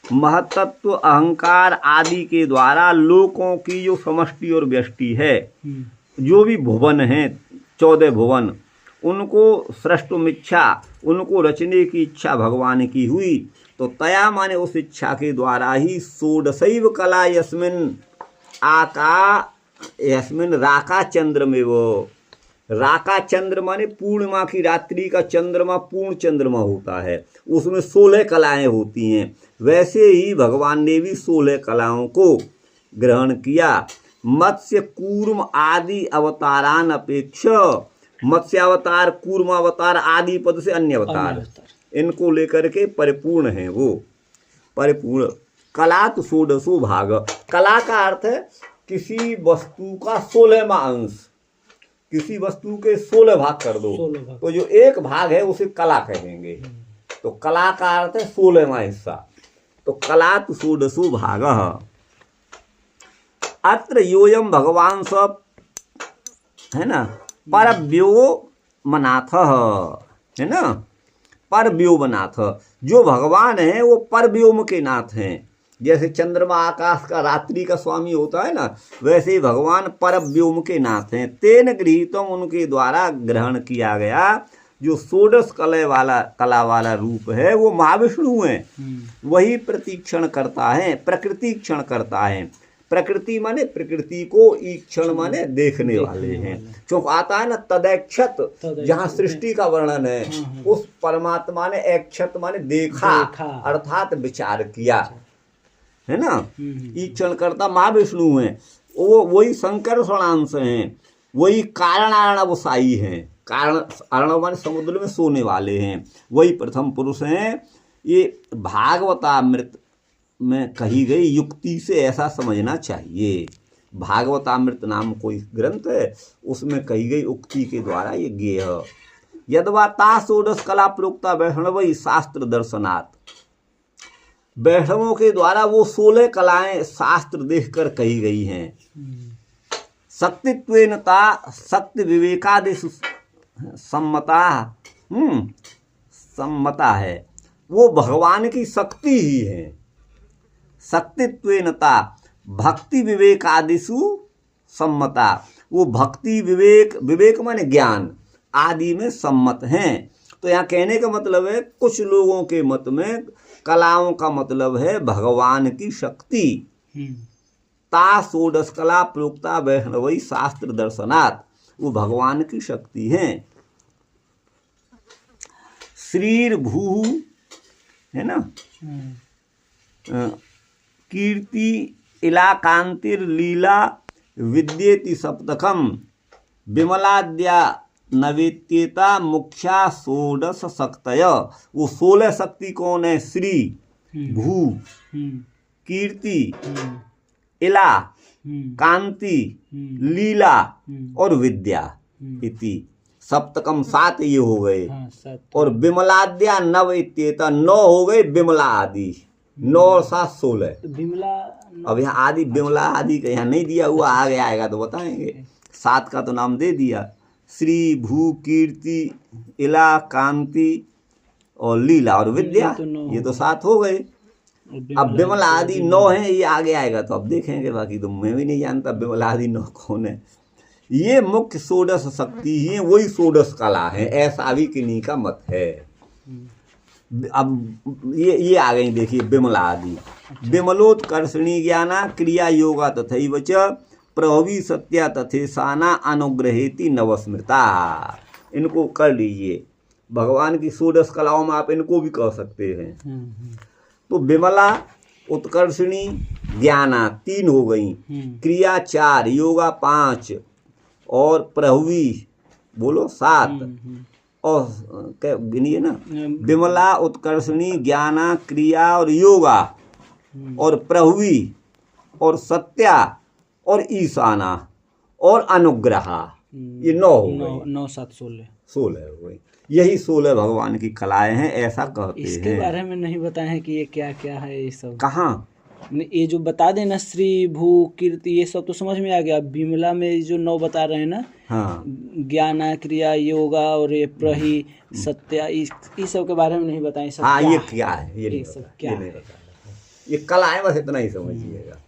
महत्तत्व अहंकार आदि के द्वारा लोकों की जो समष्टि और व्यष्टि है, जो भी भुवन हैं 14 भुवन, उनको सृष्टुम इच्छा, उनको रचने की इच्छा भगवान की हुई। तो तया माने उस इच्छा के द्वारा ही षोडशैव कला यस्मिन राका चंद्र में वो, राका चंद्र माने पूर्णिमा की रात्रि का चंद्रमा पूर्ण चंद्रमा होता है, उसमें 16 कलाएं होती हैं। वैसे ही भगवान ने भी 16 कलाओं को ग्रहण किया। मत्स्य कूर्म आदि अवतारान अपेक्षा, मत्स्य अवतार, कूर्म अवतार, आदि पद से अन्य अवतार, इनको लेकर के परिपूर्ण है वो, परिपूर्ण। कला तो 16 भाग। कला का अर्थ है किसी वस्तु का 16वां अंश, किसी वस्तु के 16 भाग कर दो तो जो एक भाग है उसे कला कहेंगे। तो कला का अर्थ है 16वां हिस्सा। तो कला तो 16 भाग। अत्र योयम भगवान सब है ना परव्योमनाथ है ना, परव्योमनाथ। जो भगवान है वो परव्योम के नाथ हैं। जैसे चंद्रमा आकाश का रात्रि का स्वामी होता है ना, वैसे ही भगवान परव्योम के नाथ हैं। तेन गृहीतम, उनके द्वारा ग्रहण किया गया जो 16 कला वाला रूप है वो महाविष्णु है। वही प्रतीक्षण करता है, प्रकृति क्षण करता है। प्रकृति माने प्रकृति को, ईक्षण माने देखने वाले हैं। क्योंकि आता है ना तदैक्षत, जहाँ सृष्टि का वर्णन है, उस परमात्मा ने ऐक्षत माने देखा, अर्थात विचार किया है ना। ईक्षण करता महाविष्णु है। वो वही शंकर स्वणांश हैं, वही कारण अर्णवसाई हैं। कारण अर्णव माने समुद्र में सोने वाले हैं, वही प्रथम पुरुष हैं। ये भागवतामृत में कही गई युक्ति से ऐसा समझना चाहिए। भागवतामृत नाम कोई ग्रंथ है, उसमें कही गई उक्ति के द्वारा ये ज्ञेय। यद्वा ता 16 कला प्रोक्ता वैष्णव शास्त्र दर्शनात्, वैष्णवों के द्वारा वो 16 कलाएं शास्त्र देखकर कही गई हैं। शक्तित्वेन ता शक्ति विवेकादिषु सम्मता, सम्मता है, वो भगवान की शक्ति ही है। शक्तित्वेन ता भक्ति विवेक आदिषु सम्मता, वो भक्ति विवेक, विवेक माने ज्ञान आदि में सम्मत हैं। तो यहाँ कहने का मतलब है कुछ लोगों के मत में कलाओं का मतलब है भगवान की शक्ति। ता 16 कला प्रोक्ता वैष्णवई शास्त्र दर्शनात्, वो भगवान की शक्ति हैं। श्रीर भू है ना, कीर्ति इला कांतिर लीला विद्येति सप्तकम विमलाद्या नवेत्येता मुख्या 16 शक्तय। वो 16 शक्ति कौन है? श्री, भू, कीर्ति, इला, कांति, लीला और विद्या इति सप्तकम 7 ये हो गए। और विमलाद्या नव इत्येता 9 हो गए। विमला आदि 9 और 7 16। बिमला अब यहाँ आदि विमला आदि का यहाँ नहीं दिया हुआ, आगे आएगा तो बताएंगे। 7 का तो नाम दे दिया, श्री, भू, कीर्ति, इला, कांति और लीला और विद्या, ये तो 7 हो गए। अब विमला आदि 9 है, ये आगे आएगा तो अब देखेंगे, बाकी तो मैं भी नहीं जानता विमला आदि 9 कौन है। ये मुख्य 16 शक्ति ही है, वही 16 कला है, ऐसा भी किन्हीं का मत है। अब ये आ गई देखिए विमला आदि। विमलोत्कर्षणी ज्ञाना क्रिया योगा तथैव च प्रभवी सत्या तथेसाना अनुग्रहेति नवस्मृता। इनको कर लीजिए, भगवान की 16 कलाओं में आप इनको भी कह सकते हैं। तो विमला, उत्कर्षणी, ज्ञाना 3 हो गई, क्रिया 4, योगा 5 और प्रभवी बोलो 7 और क्या गिनिए ना, विमला, उत्कर्षणी, ज्ञाना, क्रिया और योगा और प्रभवी और सत्या और ईशाना और अनुग्रहा, ये 9 हो गए। 9 7 16 हो गई। यही 16 भगवान की कलाएं हैं, ऐसा कहते हैं। इसके बारे में नहीं बताए हैं कि ये क्या क्या है ये सब। कहाँ? ये जो बता देना श्री, भू, कीर्ति, ये सब तो समझ में आ गया। विमला में जो 9 बता रहे हैं ना, हाँ, ज्ञान, क्रिया, योगा और ये प्रही, सत्या, इस सब के बारे में नहीं बताएं। सब हाँ, क्या ये है? क्या है ये नहीं सब बता, क्या ये नहीं है? बता, ये कलाएं बस इतना ही समझिएगा।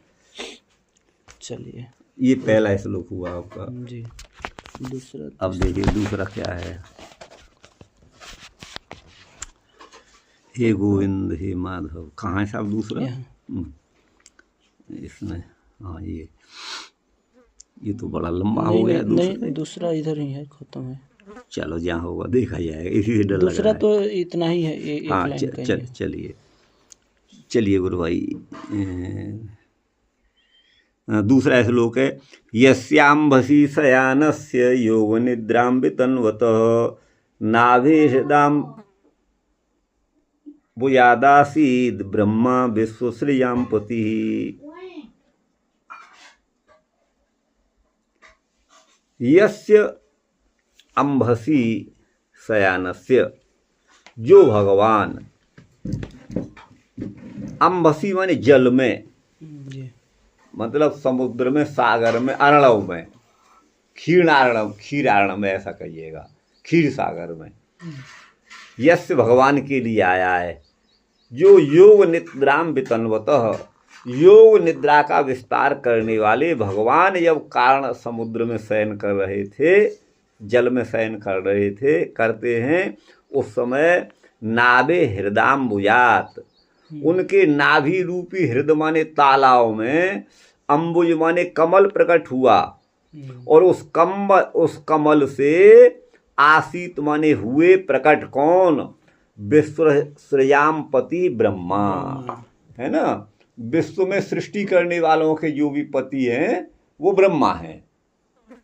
चलिए, ये पहला श्लोक हुआ आपका जी। दूसरा, अब देखिए दूसरा क्या है। हे गोविंद हे माधव, कहाँ है साहब दूसरा? इसमें हाँ, ये ये तो बड़ा लंबा हो गया। नहीं, दूसरा इधर ही है, खत्म है। चलो जहाँ होगा देखा जाएगा, इसी से डर लग दूसरा रहा है। तो इतना ही है, एक हाँ लाइन का ही है। चलिए चलिए गुरु भाई, दूसरा श्लोक है, यस्यांभसी शयानस्य योग निद्रां वितन्वतः नाभेषदां भुयादासीद ब्रह्मा विश्वश्रियां पतिः। यस्य अंभसी शयानस्य, जो भगवान, अंभसी माने जल में, जी। मतलब समुद्र में, सागर में, अर्णव में, क्षीरार्णव में, ऐसा कहिएगा, क्षीर सागर में, यस्य भगवान के लिए आया है, जो योग निद्राम वितन्वतः, योग निद्रा का विस्तार करने वाले भगवान जब कारण समुद्र में शयन कर रहे थे, जल में शयन कर रहे थे, करते हैं, उस समय नाभे हृदयाम्बुजात, उनके नाभि रूपी हृदय माने तालाव में, अम्बुज माने कमल प्रकट हुआ, और उस कमल से आसीत माने हुए प्रकट कौन, विश्वश्रियामपति ब्रह्मा, है ना। विश्व में सृष्टि करने वालों के जो भी पति हैं वो ब्रह्मा हैं,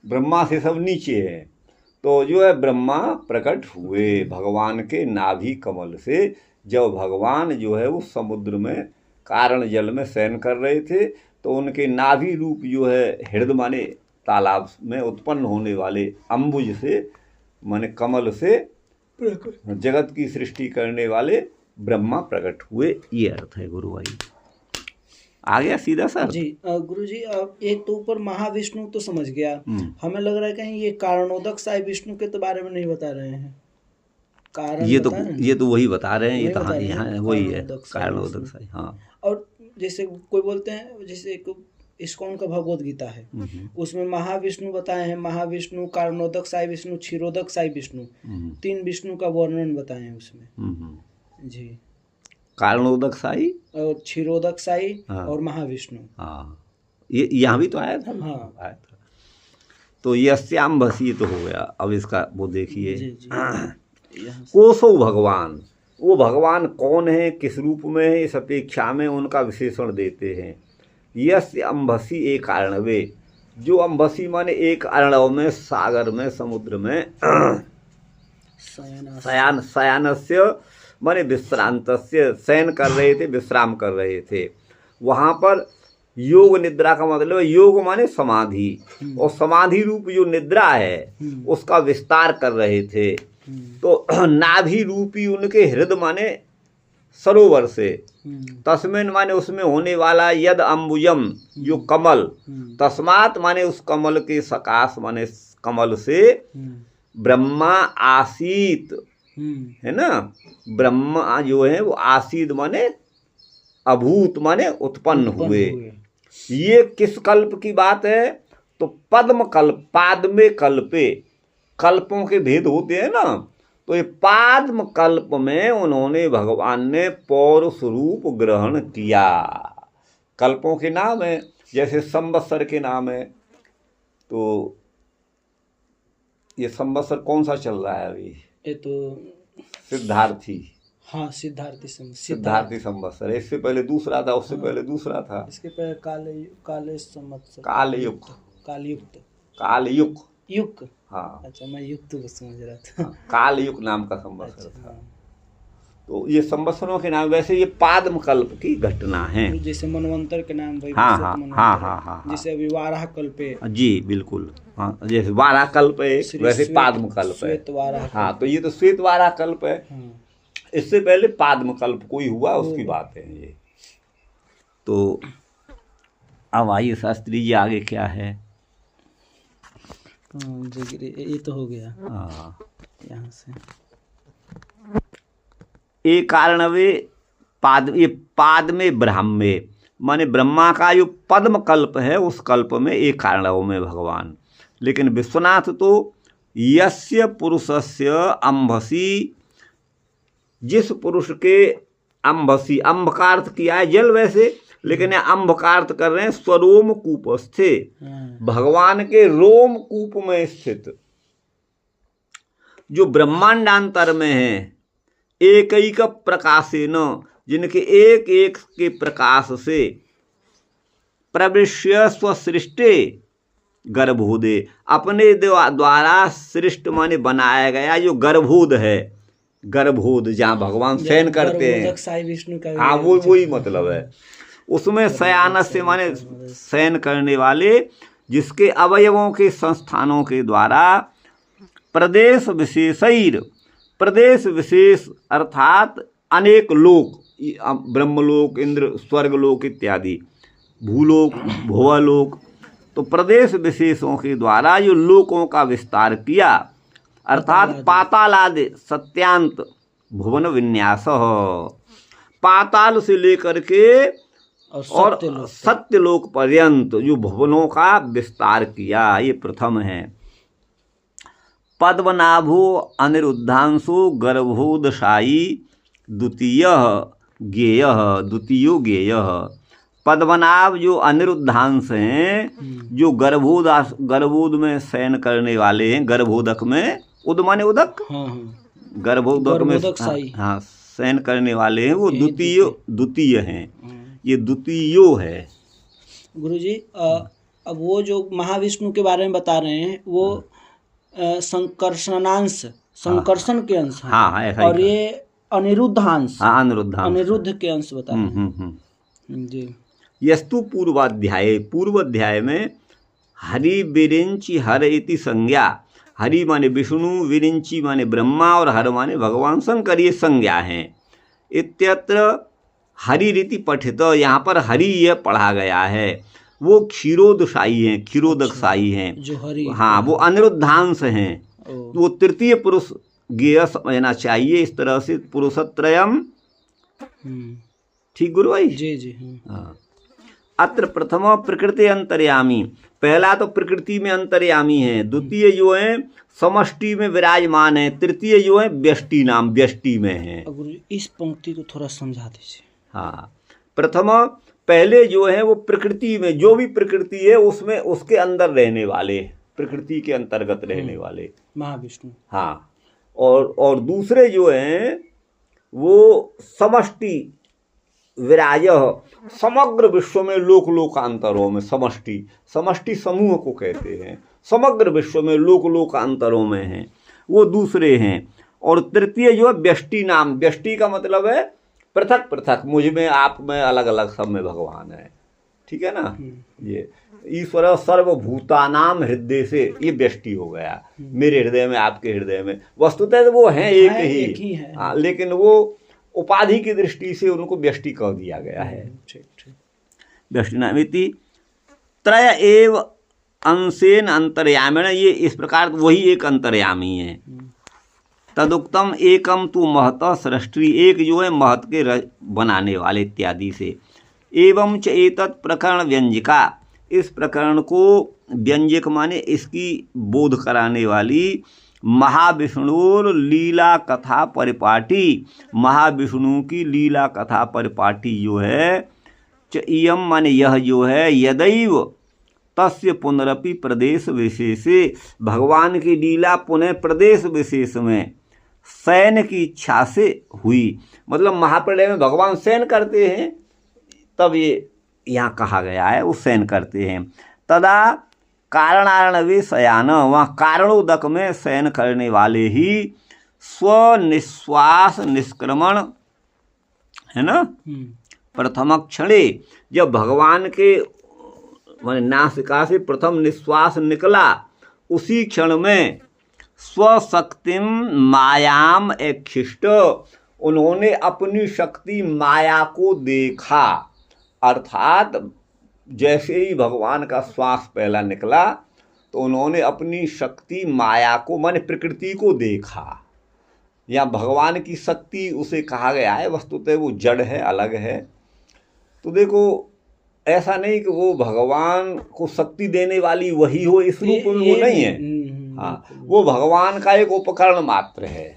ब्रह्मा से सब नीचे हैं। तो जो है ब्रह्मा प्रकट हुए भगवान के नाभि कमल से, जब भगवान जो है उस समुद्र में कारण जल में शयन कर रहे थे, तो उनके नाभि रूप जो है हृदय माने तालाब में उत्पन्न होने वाले अम्बुज से माने कमल से जगत की सृष्टि करने वाले ब्रह्मा प्रकट हुए, ये अर्थ है गुरु भाई। आ गया सीधा सर? जी गुरु जी, अब एक तो ऊपर महाविष्णु तो समझ गया, हमें लग रहा है कहीं ये कारणोदक साई विष्णु के तो बारे में नहीं बता रहे हैं। कारण ये तो वही बता रहे हैं, ये तो यहाँ वही है, कारणोदक साई। हाँ, और जैसे कोई बोलते हैं, जैसे एक इस्कॉन का भगवत गीता है, उसमें महाविष्णु बताए हैं, महाविष्णु, कारणोदक साई विष्णु, क्षीरोदक साई विष्णु, 3 विष्णु का वर्णन बताए हैं उसमें। जी, कारणोदक साई और क्षीरोदक साई और महाविष्णु। हाँ, ये यहाँ भी तो आया था। हाँ, आया था। तो यस्यांभसी तो हो गया। अब इसका वो देखिए, कोसो भगवान, वो भगवान कौन है, किस रूप में है, इस अपेक्षा में उनका विशेषण देते हैं। यस्य अंभसी एक अर्णवे, जो अंभसी माने एक अर्णव में, सागर में, समुद्र में, शयानस्य माने विश्रांतस्य, शयन कर रहे थे, विश्राम कर रहे थे। वहाँ पर योग निद्रा का मतलब है, योग माने समाधि, और समाधि रूप जो निद्रा है उसका विस्तार कर रहे थे। तो नाभि रूपी उनके हृदय माने सरोवर से, तस्मिन माने उसमें होने वाला, यद अम्बुजम जो कमल, तस्मात माने उस कमल के सकाश माने कमल से, ब्रह्मा आसीत, है ना। ब्रह्मा जो है वो आसीत माने अभूत माने उत्पन्न हुए। ये किस कल्प की बात है? तो पद्म कल्प, पाद में कल्पे, कल्पों के भेद होते हैं ना, तो ये पाद्म कल्प में उन्होंने, भगवान ने पौरुष रूप ग्रहण किया। कल्पों के नाम है, जैसे संवत्सर के नाम है। तो ये संवत्सर कौन सा चल रहा है अभी? ये तो सिद्धार्थी। हाँ, सिद्धार्थी संवत्सर। इससे पहले दूसरा था, उससे पहले दूसरा था, इसके पहले काले संवत्सर, कालयुग। युग। हाँ, अच्छा, मैं युक्त को समझ रहा था। कालयुग नाम का संवत्सर था। तो ये संवत्सरों के नाम, वैसे ये पाद्म कल्प की घटना है। जैसे मनवंतर के नाम, हाँ, जैसे अभी वाराह कल्प है। जी बिल्कुल, हाँ, जैसे वाराह कल्प है, वैसे पाद्म कल्प है। हाँ, तो ये तो श्वेत वाराह कल्प है। इससे पहले पाद्म कल्प कोई हुआ, उसकी बात है ये। तो अब आइए शास्त्री जी, आगे क्या है? ये तो हो गया। हाँ, यहाँ से एक कारणवे पाद, ये पाद में ब्रह्मे माने ब्रह्मा का जो पद्म कल्प है, उस कल्प में एक कारणव में भगवान। लेकिन विश्वनाथ तो यस्य पुरुषस्य अंभसी, जिस पुरुष के अंभसी, अंभ का अर्थ किया है जल, वैसे लेकिन यहाँ अम्भ का अर्थ कर रहे हैं स्वरोम कूपस्थे, हाँ, भगवान के रोम कूप में स्थित जो ब्रह्मांडांतर में है, एक एक प्रकाशेन, जिनके एक एक के प्रकाश से प्रविश्य स्वसृष्टे गर्भोदे, अपने द्वारा सृष्ट माने बनाया गया जो गर्भोद है, गर्भोद जहाँ भगवान शयन करते हैं, गर्भोदक साई विष्णु का हाँ वो वही मतलब है। उसमें शयान से माने शयन करने वाले, जिसके अवयवों के संस्थानों के द्वारा प्रदेश विशेषैर, प्रदेश विशेष अर्थात अनेक लोक, ब्रह्मलोक, इंद्र, स्वर्गलोक इत्यादि, भूलोक, भुवलोक, तो प्रदेश विशेषों के द्वारा जो लोकों का विस्तार किया, अर्थात पातालादि सत्यांत भुवन विन्यास, पाताल से लेकर के और सत्यलोक पर्यंत जो भुवनों का विस्तार किया, ये प्रथम है। पद्मनाभो अनिरुद्धांशो गर्भोदशाई द्वितीय ज्ञेय, द्वितीयो ज्ञेय। पद्मनाभ जो अनिरुद्धांश हैं, जो गर्भोद में शयन करने वाले हैं, गर्भोदक में, उद माने उदक, हाँ, हाँ, गर्भोदक में हाँ शयन करने वाले हैं, वो द्वितीय हैं, ये द्वितीयो है। गुरुजी अब वो जो महाविष्णु के बारे में बता रहे हैं वो संकर्षणांश, संकर्षण के अंश हैं, हाँ ऐसा ही और ये अनिरुद्धांश, हाँ अनिरुद्धांश, अनिरुद्ध के अंश बता रहे हैं। जी। यस्तु पूर्वाध्याय, पूर्व अध्याय में हरि विरिंचि हर इति संज्ञा, हरि माने विष्णु, विरिंचि माने ब्रह्मा और हर माने भगवान शंकर, ये संज्ञा हैं। इत्यत्र हरि रीति पठित, यहाँ पर हरि यह पढ़ा गया है, वो क्षीरोदशाई हैं, क्षीरोदकशाई हैं, जो हरि, हाँ वो अनिरुद्धांश हैं, वो तृतीय पुरुष ज्ञेय समझना चाहिए। इस तरह से पुरुषत्रयम, ठीक गुरु भाई जी जी। हाँ। अत्र प्रथम प्रकृति अंतर्यामी, पहला तो प्रकृति में अंतर्यामी है, द्वितीय जो है समष्टि में विराजमान है, तृतीय जो है व्यष्टि नाम, व्यष्टि में है। इस पंक्ति को थोड़ा समझा दीजिए। हाँ, प्रथम पहले जो है वो प्रकृति में, जो भी प्रकृति है उसमें उसके अंदर रहने वाले, प्रकृति के अंतर्गत रहने वाले महाविष्णु, हाँ। और दूसरे जो हैं वो समष्टि विराज, समग्र विश्व में लोक लोकांतरों में, समष्टि, समष्टि समूह को कहते हैं, समग्र विश्व में लोक लोकांतरों में हैं, वो दूसरे हैं। और तृतीय जो है व्यष्टि नाम, व्यष्टि का मतलब है पृथक पृथक, मुझ में, आप में, अलग अलग सब में भगवान है, ठीक है ना। ये ईश्वर सर्वभूतानाम हृदय से, ये व्यष्टि हो गया, मेरे हृदय में, आपके हृदय में, वस्तुतः वो हैं एक ही है, हाँ, लेकिन वो उपाधि की दृष्टि से उनको व्यष्टि कह दिया गया है। व्यष्टि नामिति त्रय एव अंशेन अंतर्यामिण, ये इस प्रकार वही एक अंतर्यामी है। तदुक्तम एकम तु महत सृष्टि, एक जो है महत के बनाने वाले इत्यादि से। एवं च एतत् प्रकरण व्यंजिका, इस प्रकरण को व्यंजक माने इसकी बोध कराने वाली, महाविष्णुर लीला कथा परिपाटी, महाविष्णु की लीला कथा परिपाटी जो है, च इयम माने यह जो है, यदैव तस्य पुनरपि प्रदेश विशेषे, भगवान की लीला पुनः प्रदेश विशेष में शयन की इच्छा से हुई, मतलब महाप्रलय में भगवान शयन करते हैं, तब ये यहाँ कहा गया है वो शयन करते हैं। तदा कारणार्णवे शयान, वहाँ कारणोदक में शयन करने वाले ही स्वनिश्वास निष्क्रमण है ना, प्रथम क्षणे, जब भगवान के माने नासिका से प्रथम निश्वास निकला, उसी क्षण में स्वशक्तिम मायाम एक्षिष्ट, उन्होंने अपनी शक्ति माया को देखा, अर्थात जैसे ही भगवान का श्वास पहला निकला तो उन्होंने अपनी शक्ति माया को माने प्रकृति को देखा। या भगवान की शक्ति उसे कहा गया है, वस्तुतः वो जड़ है, अलग है। तो देखो ऐसा नहीं कि वो भगवान को शक्ति देने वाली वही हो, इस रूप में वो नहीं है, हाँ, वो भगवान का एक उपकरण मात्र है,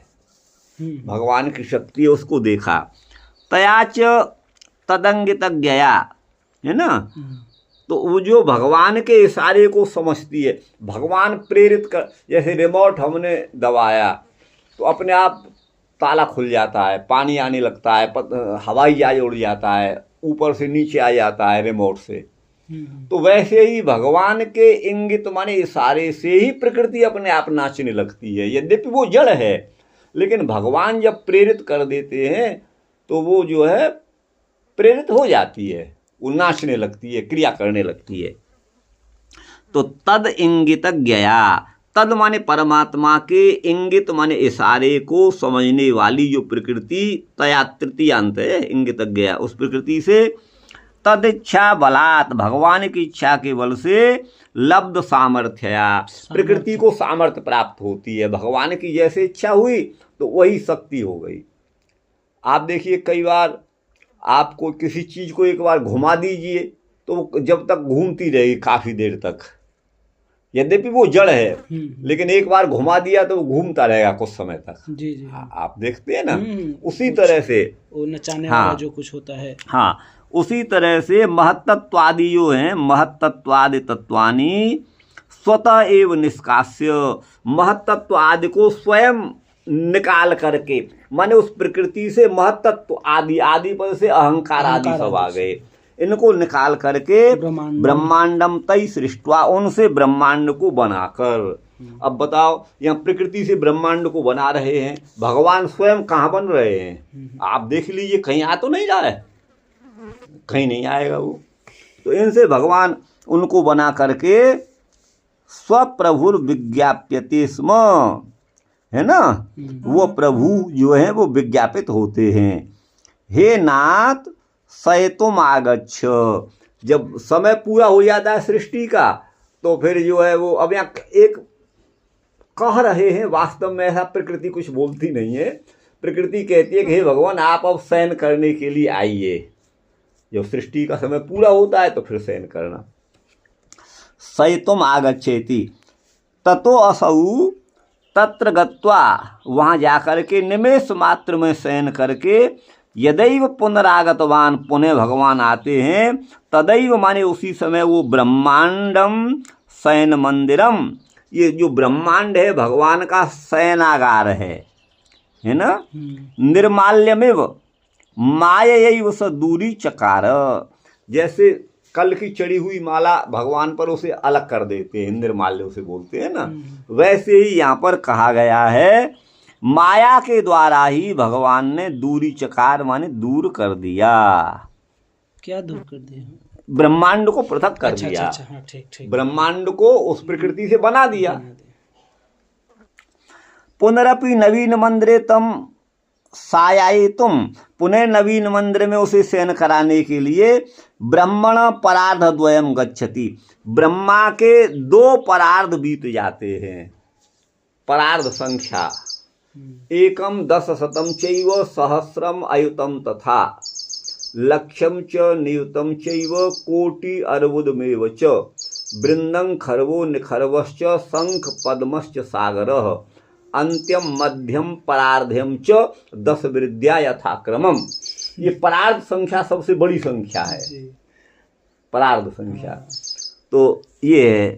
भगवान की शक्ति है, उसको देखा। तयाच तदंगित गया, है ना। तो वो जो भगवान के इशारे को समझती है, भगवान प्रेरित कर, जैसे रिमोट हमने दबाया तो अपने आप ताला खुल जाता है, पानी आने लगता है, हवाई जहाज उड़ जाता है, ऊपर से नीचे आ जाता है रिमोट से। तो वैसे ही भगवान के इंगित माने इशारे से ही प्रकृति अपने आप नाचने लगती है। यद्यपि वो जड़ है, लेकिन भगवान जब प्रेरित कर देते हैं तो वो जो है प्रेरित हो जाती है, वो नाचने लगती है, क्रिया करने लगती है। तो तद इंगित गया, तद माने परमात्मा के, इंगित माने इशारे को समझने वाली जो प्रकृति, तया तृतीयांत है इंगित गया, उस प्रकृति से तद इच्छा बलात्, भगवान की इच्छा के बल से लब्ध सामर्थ्या, प्रकृति को सामर्थ्य प्राप्त होती है। भगवान की जैसे इच्छा हुई तो वही शक्ति हो गई। आप देखिए कई बार आपको किसी चीज़ को एक बार घुमा दीजिए तो जब तक घूमती रहेगी काफ़ी देर तक, यद्यपि वो जड़ है, लेकिन एक बार घुमा दिया तो वो घूमता रहेगा कुछ समय तक। जी जी। आप देखते हैं ना, उसी तरह से वो नचाने वाला जो कुछ होता है। हाँ, उसी तरह से महत्तत्वादि जो हैं, महत्तत्वादि तत्वानि स्वतः एव निष्कास्य, महत्तत्व आदि को स्वयं निकाल करके, माने उस प्रकृति से महत्तत्व आदि, आदि पर से अहंकार आदि सब आ गए, इनको निकाल करके ब्रह्मांडम तई सृष्टवा, उनसे ब्रह्मांड को बनाकर। अब बताओ, यहाँ प्रकृति से ब्रह्मांड को बना रहे हैं, भगवान स्वयं कहाँ बन रहे हैं? आप देख लीजिए, कहीं आ तो नहीं रहा है, कहीं नहीं आएगा वो। तो इनसे भगवान उनको बना करके स्वप्रभुर विज्ञाप्यते स्म, है ना, वो प्रभु जो है वो विज्ञापित होते हैं। हे नाथ सयतुम आगच्छ, जब समय पूरा हो जाता है सृष्टि का तो फिर जो है वो, अब यहाँ एक कह रहे हैं, वास्तव में ऐसा प्रकृति कुछ बोलती नहीं है। प्रकृति कहती है कि हे भगवान आप अब शयन करने के लिए आइए, जब सृष्टि का समय पूरा होता है तो फिर शयन करना। सयतुम आगच्छेति ततो असौ तत्र गत्वा, वहाँ जाकर के निमेष मात्र में शयन करके, यदैव पुनरागतवान, पुनः भगवान आते हैं, तदैव माने उसी समय वो ब्रह्मांडम शयन मंदिरम, ये जो ब्रह्मांड है भगवान का शयनागार है ना, निर्माल्यमेव मायैव स दूरी चकार, जैसे कल की चढ़ी हुई माला भगवान पर उसे अलग कर देते हैं, निर्माल्य उसे बोलते हैं ना, वैसे ही यहाँ पर कहा गया है माया के द्वारा ही भगवान ने दूरी चकार माने दूर कर दिया। क्या दूर कर दिया? ब्रह्मांड को पृथक कर दिया। अच्छा, हाँ, ठीक। ब्रह्मांड को उस प्रकृति से बना दिया। पुनरपि नवीन मंदिरे तम सायायितुम, पुनः नवीन मंदिर में उसे शयन कराने के लिए ब्रह्मण परार्ध द्वयम गच्छति, ब्रह्मा के 2 परार्ध बीत जाते हैं। परार्ध संख्या एकम 10 चैव सहस्रम अयुतम तथा लक्ष्यम च नियुतम चैव कोटि अर्बुदमेव च वृंदं खर्वो निखर्वश्च शंख पद्मश्च सागरः अंत्यम मध्यम परार्ध्यम च 10 विद्या यथाक्रमम। ये परार्ध संख्या सबसे बड़ी संख्या है, परार्ध संख्या। तो ये है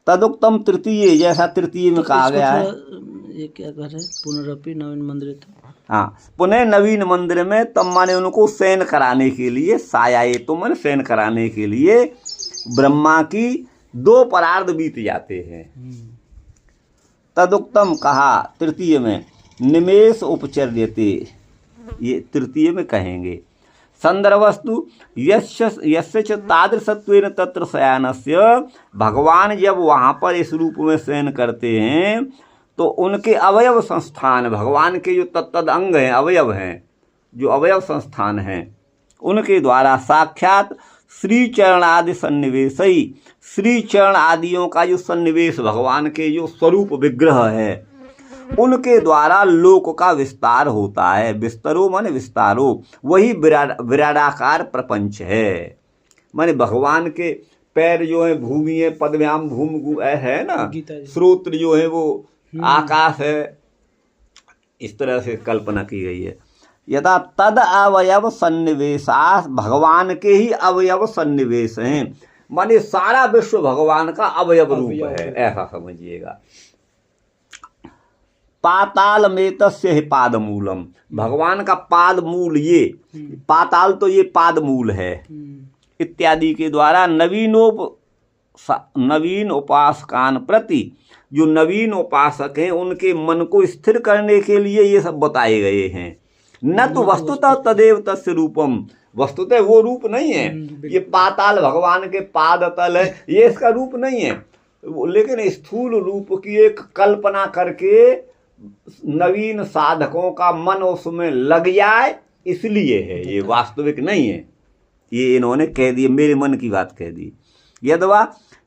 तदुक्तम तृतीय, जैसा तृतीय में कहा गया है। ये क्या कर रहे? पुनरपि नवीन मंदिर, तो हाँ, पुनः नवीन मंदिर में तब माने उनको शयन कराने के लिए, सायाए तो माने शयन कराने के लिए ब्रह्मा की 2 परार्ध बीत जाते हैं। तदुक्तम कहा तृतीय में, निमेष उपचर्यते, ये तृतीय में कहेंगे। संदर्भस्तु यस्य च तादृशत्वेन तत्र शयानस्य, भगवान जब वहाँ पर इस रूप में शयन करते हैं तो उनके अवयव संस्थान, भगवान के जो तत्तद अंग हैं, अवयव हैं, जो अवयव संस्थान हैं, उनके द्वारा साक्षात श्री चरण आदि सन्निवेश ही, श्री चरण आदियों का जो सन्निवेश, भगवान के जो स्वरूप विग्रह है, उनके द्वारा लोक का विस्तार होता है। विस्तरो माने विस्तारो, वही विराडाकार प्रपंच है। माने भगवान के पैर जो है भूमि है, पद्भ्याम भूमि है ना, श्रोत्र जो है वो आकाश है, इस तरह से कल्पना की गई है। यथा तद अवयव सन्निवेशा, भगवान के ही अवयव सन्निवेश हैं, माने सारा विश्व भगवान का अवयव रूप है, ऐसा समझिएगा। पाताल में तस्य ही पाद मूलम, भगवान का पाद मूल ये पाताल तो ये पाद मूल है इत्यादि के द्वारा नवीन उपासकान प्रति, जो नवीन उपासक हैं उनके मन को स्थिर करने के लिए ये सब बताए गए हैं। न तो वस्तुतः तदेव तस्य रूपम, वस्तुतः वो रूप नहीं है, ये पाताल भगवान के पाद तल है, ये इसका रूप नहीं है, लेकिन स्थूल रूप की एक कल्पना करके नवीन साधकों का मन उसमें लग जाए, इसलिए है, ये वास्तविक नहीं है। ये इन्होंने कह दिए, मेरे मन की बात कह दी। यदवा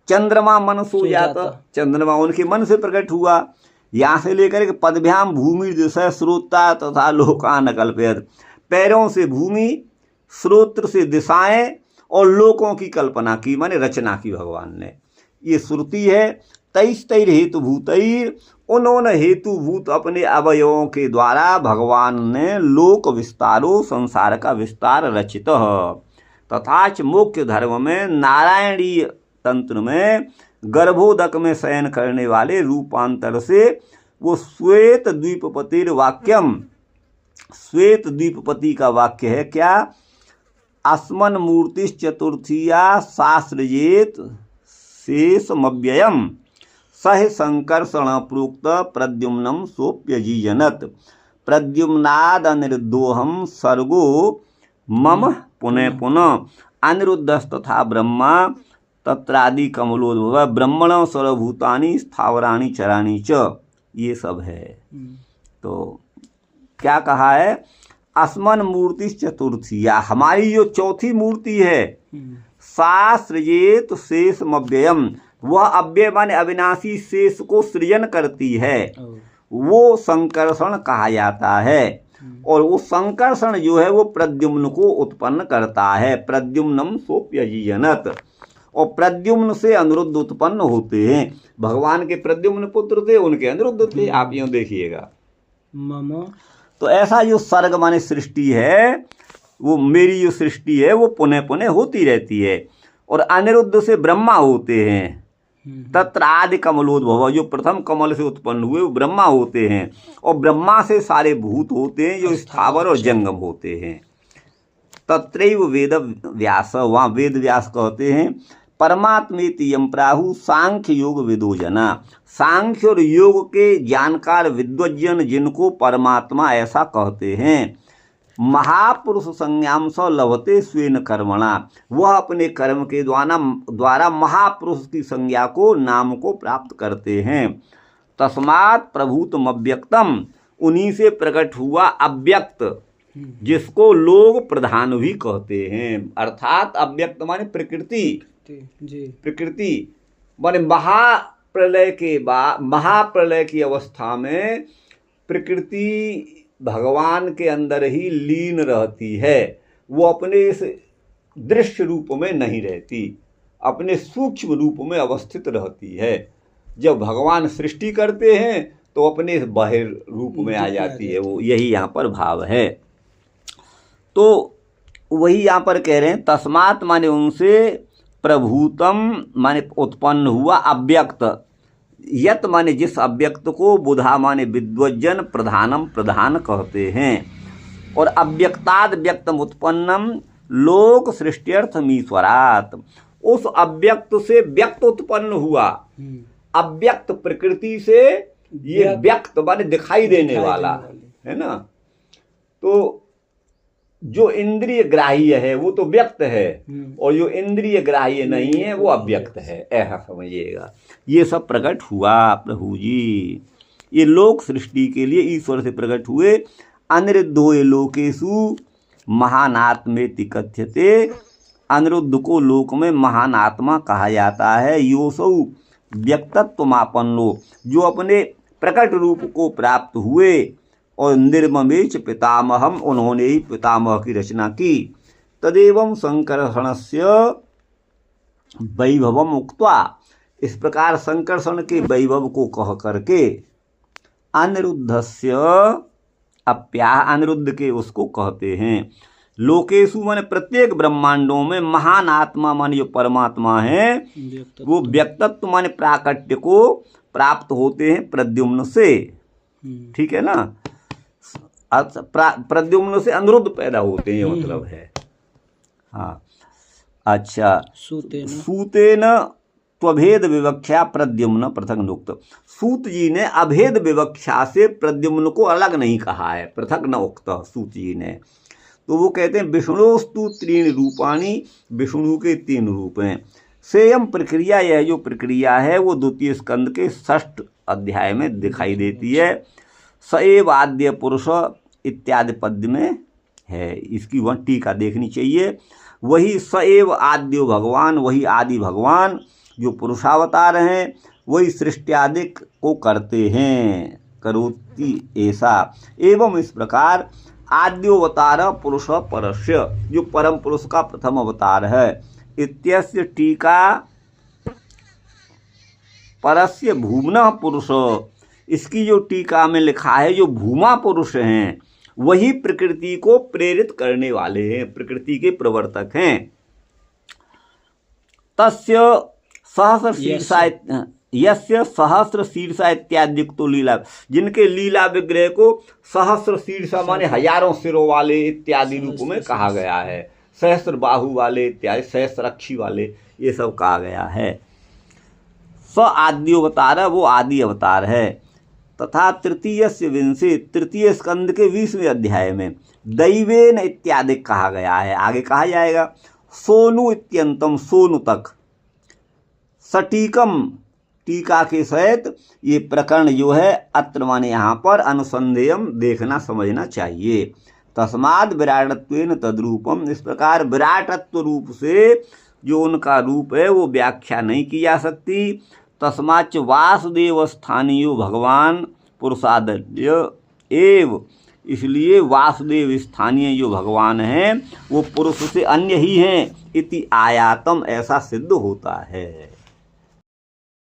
चंद्रमा मन सो जाता, चंद्रमा उनके मन से प्रकट हुआ। यहाँ से लेकर के पदभ्याम भूमि दिशा श्रोता तथा लोकान कल्पयत, पैरों से भूमि, श्रोत्र से दिशाएं और लोकों की कल्पना की, माने रचना की भगवान ने। ये श्रुति है। तैस तैर हेतुभूतैर, उन्होंने हेतुभूत अपने अवयवों के द्वारा भगवान ने लोक विस्तारो, संसार का विस्तार रचित। तथाच मुख्य धर्म में नारायणीय तंत्र में गर्भोदक में शयन करने वाले रूपांतर से वो श्वेत द्वीपपतिर वाक्यम, श्वेत द्वीपपति का वाक्य है क्या, अस्मन मूर्ति चतुर्थीया शास्त्रजेत शेषमव्ययम सह संकर्षण प्रोक्त प्रद्युम्नम सोप्यजीजनत प्रद्युम्नाद अनिरुद्धोहम सर्गो मम पुनः पुनः अनिरुद्धस्तथा ब्रह्मा तत्रादि कमलोद्भव ब्रह्मण सर्वभूतानि स्थावराणि चराणि च, ये सब है। तो क्या कहा है, अस्मन मूर्ति चतुर्थीया, हमारी जो चौथी मूर्ति है, सा सृजेत शेषमव्ययम, वह अव्यय माने अविनाशी शेष को सृजन करती है, वो संकर्षण कहा जाता है। और वो संकर्षण जो है वो प्रद्युम्न को उत्पन्न करता है, प्रद्युम्नम सोप्यजीजनत, और प्रद्युम्न से अनिरुद्ध उत्पन्न होते हैं। भगवान के प्रद्युम्न पुत्र थे, उनके अनिरुद्ध थे, आप यूँ देखिएगा। तो ऐसा जो सर्ग माने सृष्टि है, वो मेरी जो सृष्टि है वो पुनः पुनः होती रहती है। और अनिरुद्ध से ब्रह्मा होते हैं, तत्र आदि कमलोद्भव, जो प्रथम कमल से उत्पन्न हुए वो ब्रह्मा होते हैं, और ब्रह्मा से सारे भूत होते हैं जो स्थावर और जंगम होते हैं। तत्रैव वेद व्यास, वहाँ वेद व्यास कहते हैं, परमात्मेति यम प्राहु सांख्य योग विदो जना, सांख्य और योग के जानकार विद्वज्जन जिनको परमात्मा ऐसा कहते हैं। महापुरुष संज्ञाम स लभते स्वेन कर्मणा, वह अपने कर्म के द्वारा महापुरुष की संज्ञा को, नाम को प्राप्त करते हैं। तस्मात् प्रभूतम अव्यक्तम, उन्हीं से प्रकट हुआ अव्यक्त, जिसको लोग प्रधान भी कहते हैं। अर्थात अव्यक्त माने प्रकृति, प्रकृति माने महाप्रलय के बाद, महाप्रलय की अवस्था में प्रकृति भगवान के अंदर ही लीन रहती है, वो अपने इस दृश्य रूप में नहीं रहती, अपने सूक्ष्म रूप में अवस्थित रहती है। जब भगवान सृष्टि करते हैं तो अपने बाहिर रूप में आ जाती है, वो यही यहाँ पर भाव है। तो वही यहाँ पर कह रहे हैं, तस्मात् माने उनसे, प्रभूतम माने उत्पन्न हुआ, अव्यक्त, यत माने जिस अव्यक्त को, बुधा माने विद्वज्जन, प्रधानम प्रधान कहते हैं। और अव्यक्ताद व्यक्तम उत्पन्नम लोक सृष्ट्यर्थमीश्वरात्, उस अव्यक्त से व्यक्त उत्पन्न हुआ, अव्यक्त प्रकृति से ये व्यक्त माने दिखाई देने वाला है ना। तो जो इंद्रिय ग्राह्य है वो तो व्यक्त है, और जो इंद्रिय ग्राह्य नहीं है वो अव्यक्त है, ऐसा समझिएगा। ये सब प्रकट हुआ प्रभु जी, ये लोक सृष्टि के लिए ईश्वर से प्रकट हुए। अनिरुद्धो ये लोकेशु महानात्मेति कथ्यते, अनिरुद्ध को लोक में महान आत्मा कहा जाता है। योसौ व्यक्तत्वमापन्नो, जो अपने प्रकट रूप को प्राप्त हुए, और निर्ममेच पितामहम, उन्होंने ही पितामह की रचना की। तदेवं संकर्षणस्य वैभवम उक्त्वा, इस प्रकार संकर्षण के वैभव को कह करके, अनिरुद्धस्य अप्याह अनिरुद्ध के उसको कहते हैं। लोकेशु माने प्रत्येक ब्रह्मांडों में महान आत्मा माने जो परमात्मा है वो व्यक्तत्व माने प्राकट्य को प्राप्त होते हैं प्रद्युम्न से। ठीक है ना, प्रद्युम्न से अनिरुद्ध पैदा होते हैं, ये मतलब है। हाँ अच्छा, सूतेन त्वभेद विवक्षा प्रद्युम्न पृथक नोक्त। सूत जी ने अभेद विवक्षा से प्रद्युम्न को अलग नहीं कहा है, पृथक न उक्त सूत जी ने। तो वो कहते हैं विष्णुस्तु त्रीणि रूपाणि, विष्णु के 3 रूप हैं। सेयम प्रक्रिया, यह जो प्रक्रिया है वो द्वितीय स्कंद के 6ठ अध्याय में दिखाई देती है। सएव आद्य पुरुष इत्यादि पद्य में है, इसकी वह टीका देखनी चाहिए। वही सएव आद्यो भगवान, वही आदि भगवान जो पुरुषावतार हैं, वही सृष्टि को करते हैं, करोति ऐसा। एवं इस प्रकार आद्योवतार पुरुष परस्य, जो परम पुरुष का प्रथम अवतार है। इत्यस्य टीका परस्य भूमना पुरुष, इसकी जो टीका में लिखा है जो भूमा पुरुष हैं वही प्रकृति को प्रेरित करने वाले हैं, प्रकृति के प्रवर्तक हैं। तस्य सहस्र शीर्षा, यस्य सहस्र शीर्षा इत्यादिक्तो लीला, जिनके लीला विग्रह को सहस्र शीर्षा माने हजारों सिरों वाले इत्यादि रूप में कहा गया है। सहस्र बाहु वाले इत्यादि, सहस्र अक्षी वाले, ये सब कहा गया है। स आद्योवतार, वो आदि अवतार है। तथा तृतीयस्य विंशे, तृतीय स्कंद के 20वें अध्याय में दैवेन इत्यादि कहा गया है। आगे कहा जाएगा सोनु इत्यंतम, सोनु तक। सटीकम, टीका के सहित ये प्रकरण जो है अत्र माने यहाँ पर अनुसंधेयम, देखना समझना चाहिए। तस्माद विराटत्वेन तद्रूपम, इस प्रकार विराटत्व रूप से जो उनका रूप है वो व्याख्या नहीं की जा सकती। तस्माच्च वासुदेव स्थानीयो भगवान पुरुषादय एव, इसलिए वासुदेव स्थानीय जो भगवान हैं वो पुरुष से अन्य ही हैं। इति आयातम, ऐसा सिद्ध होता है।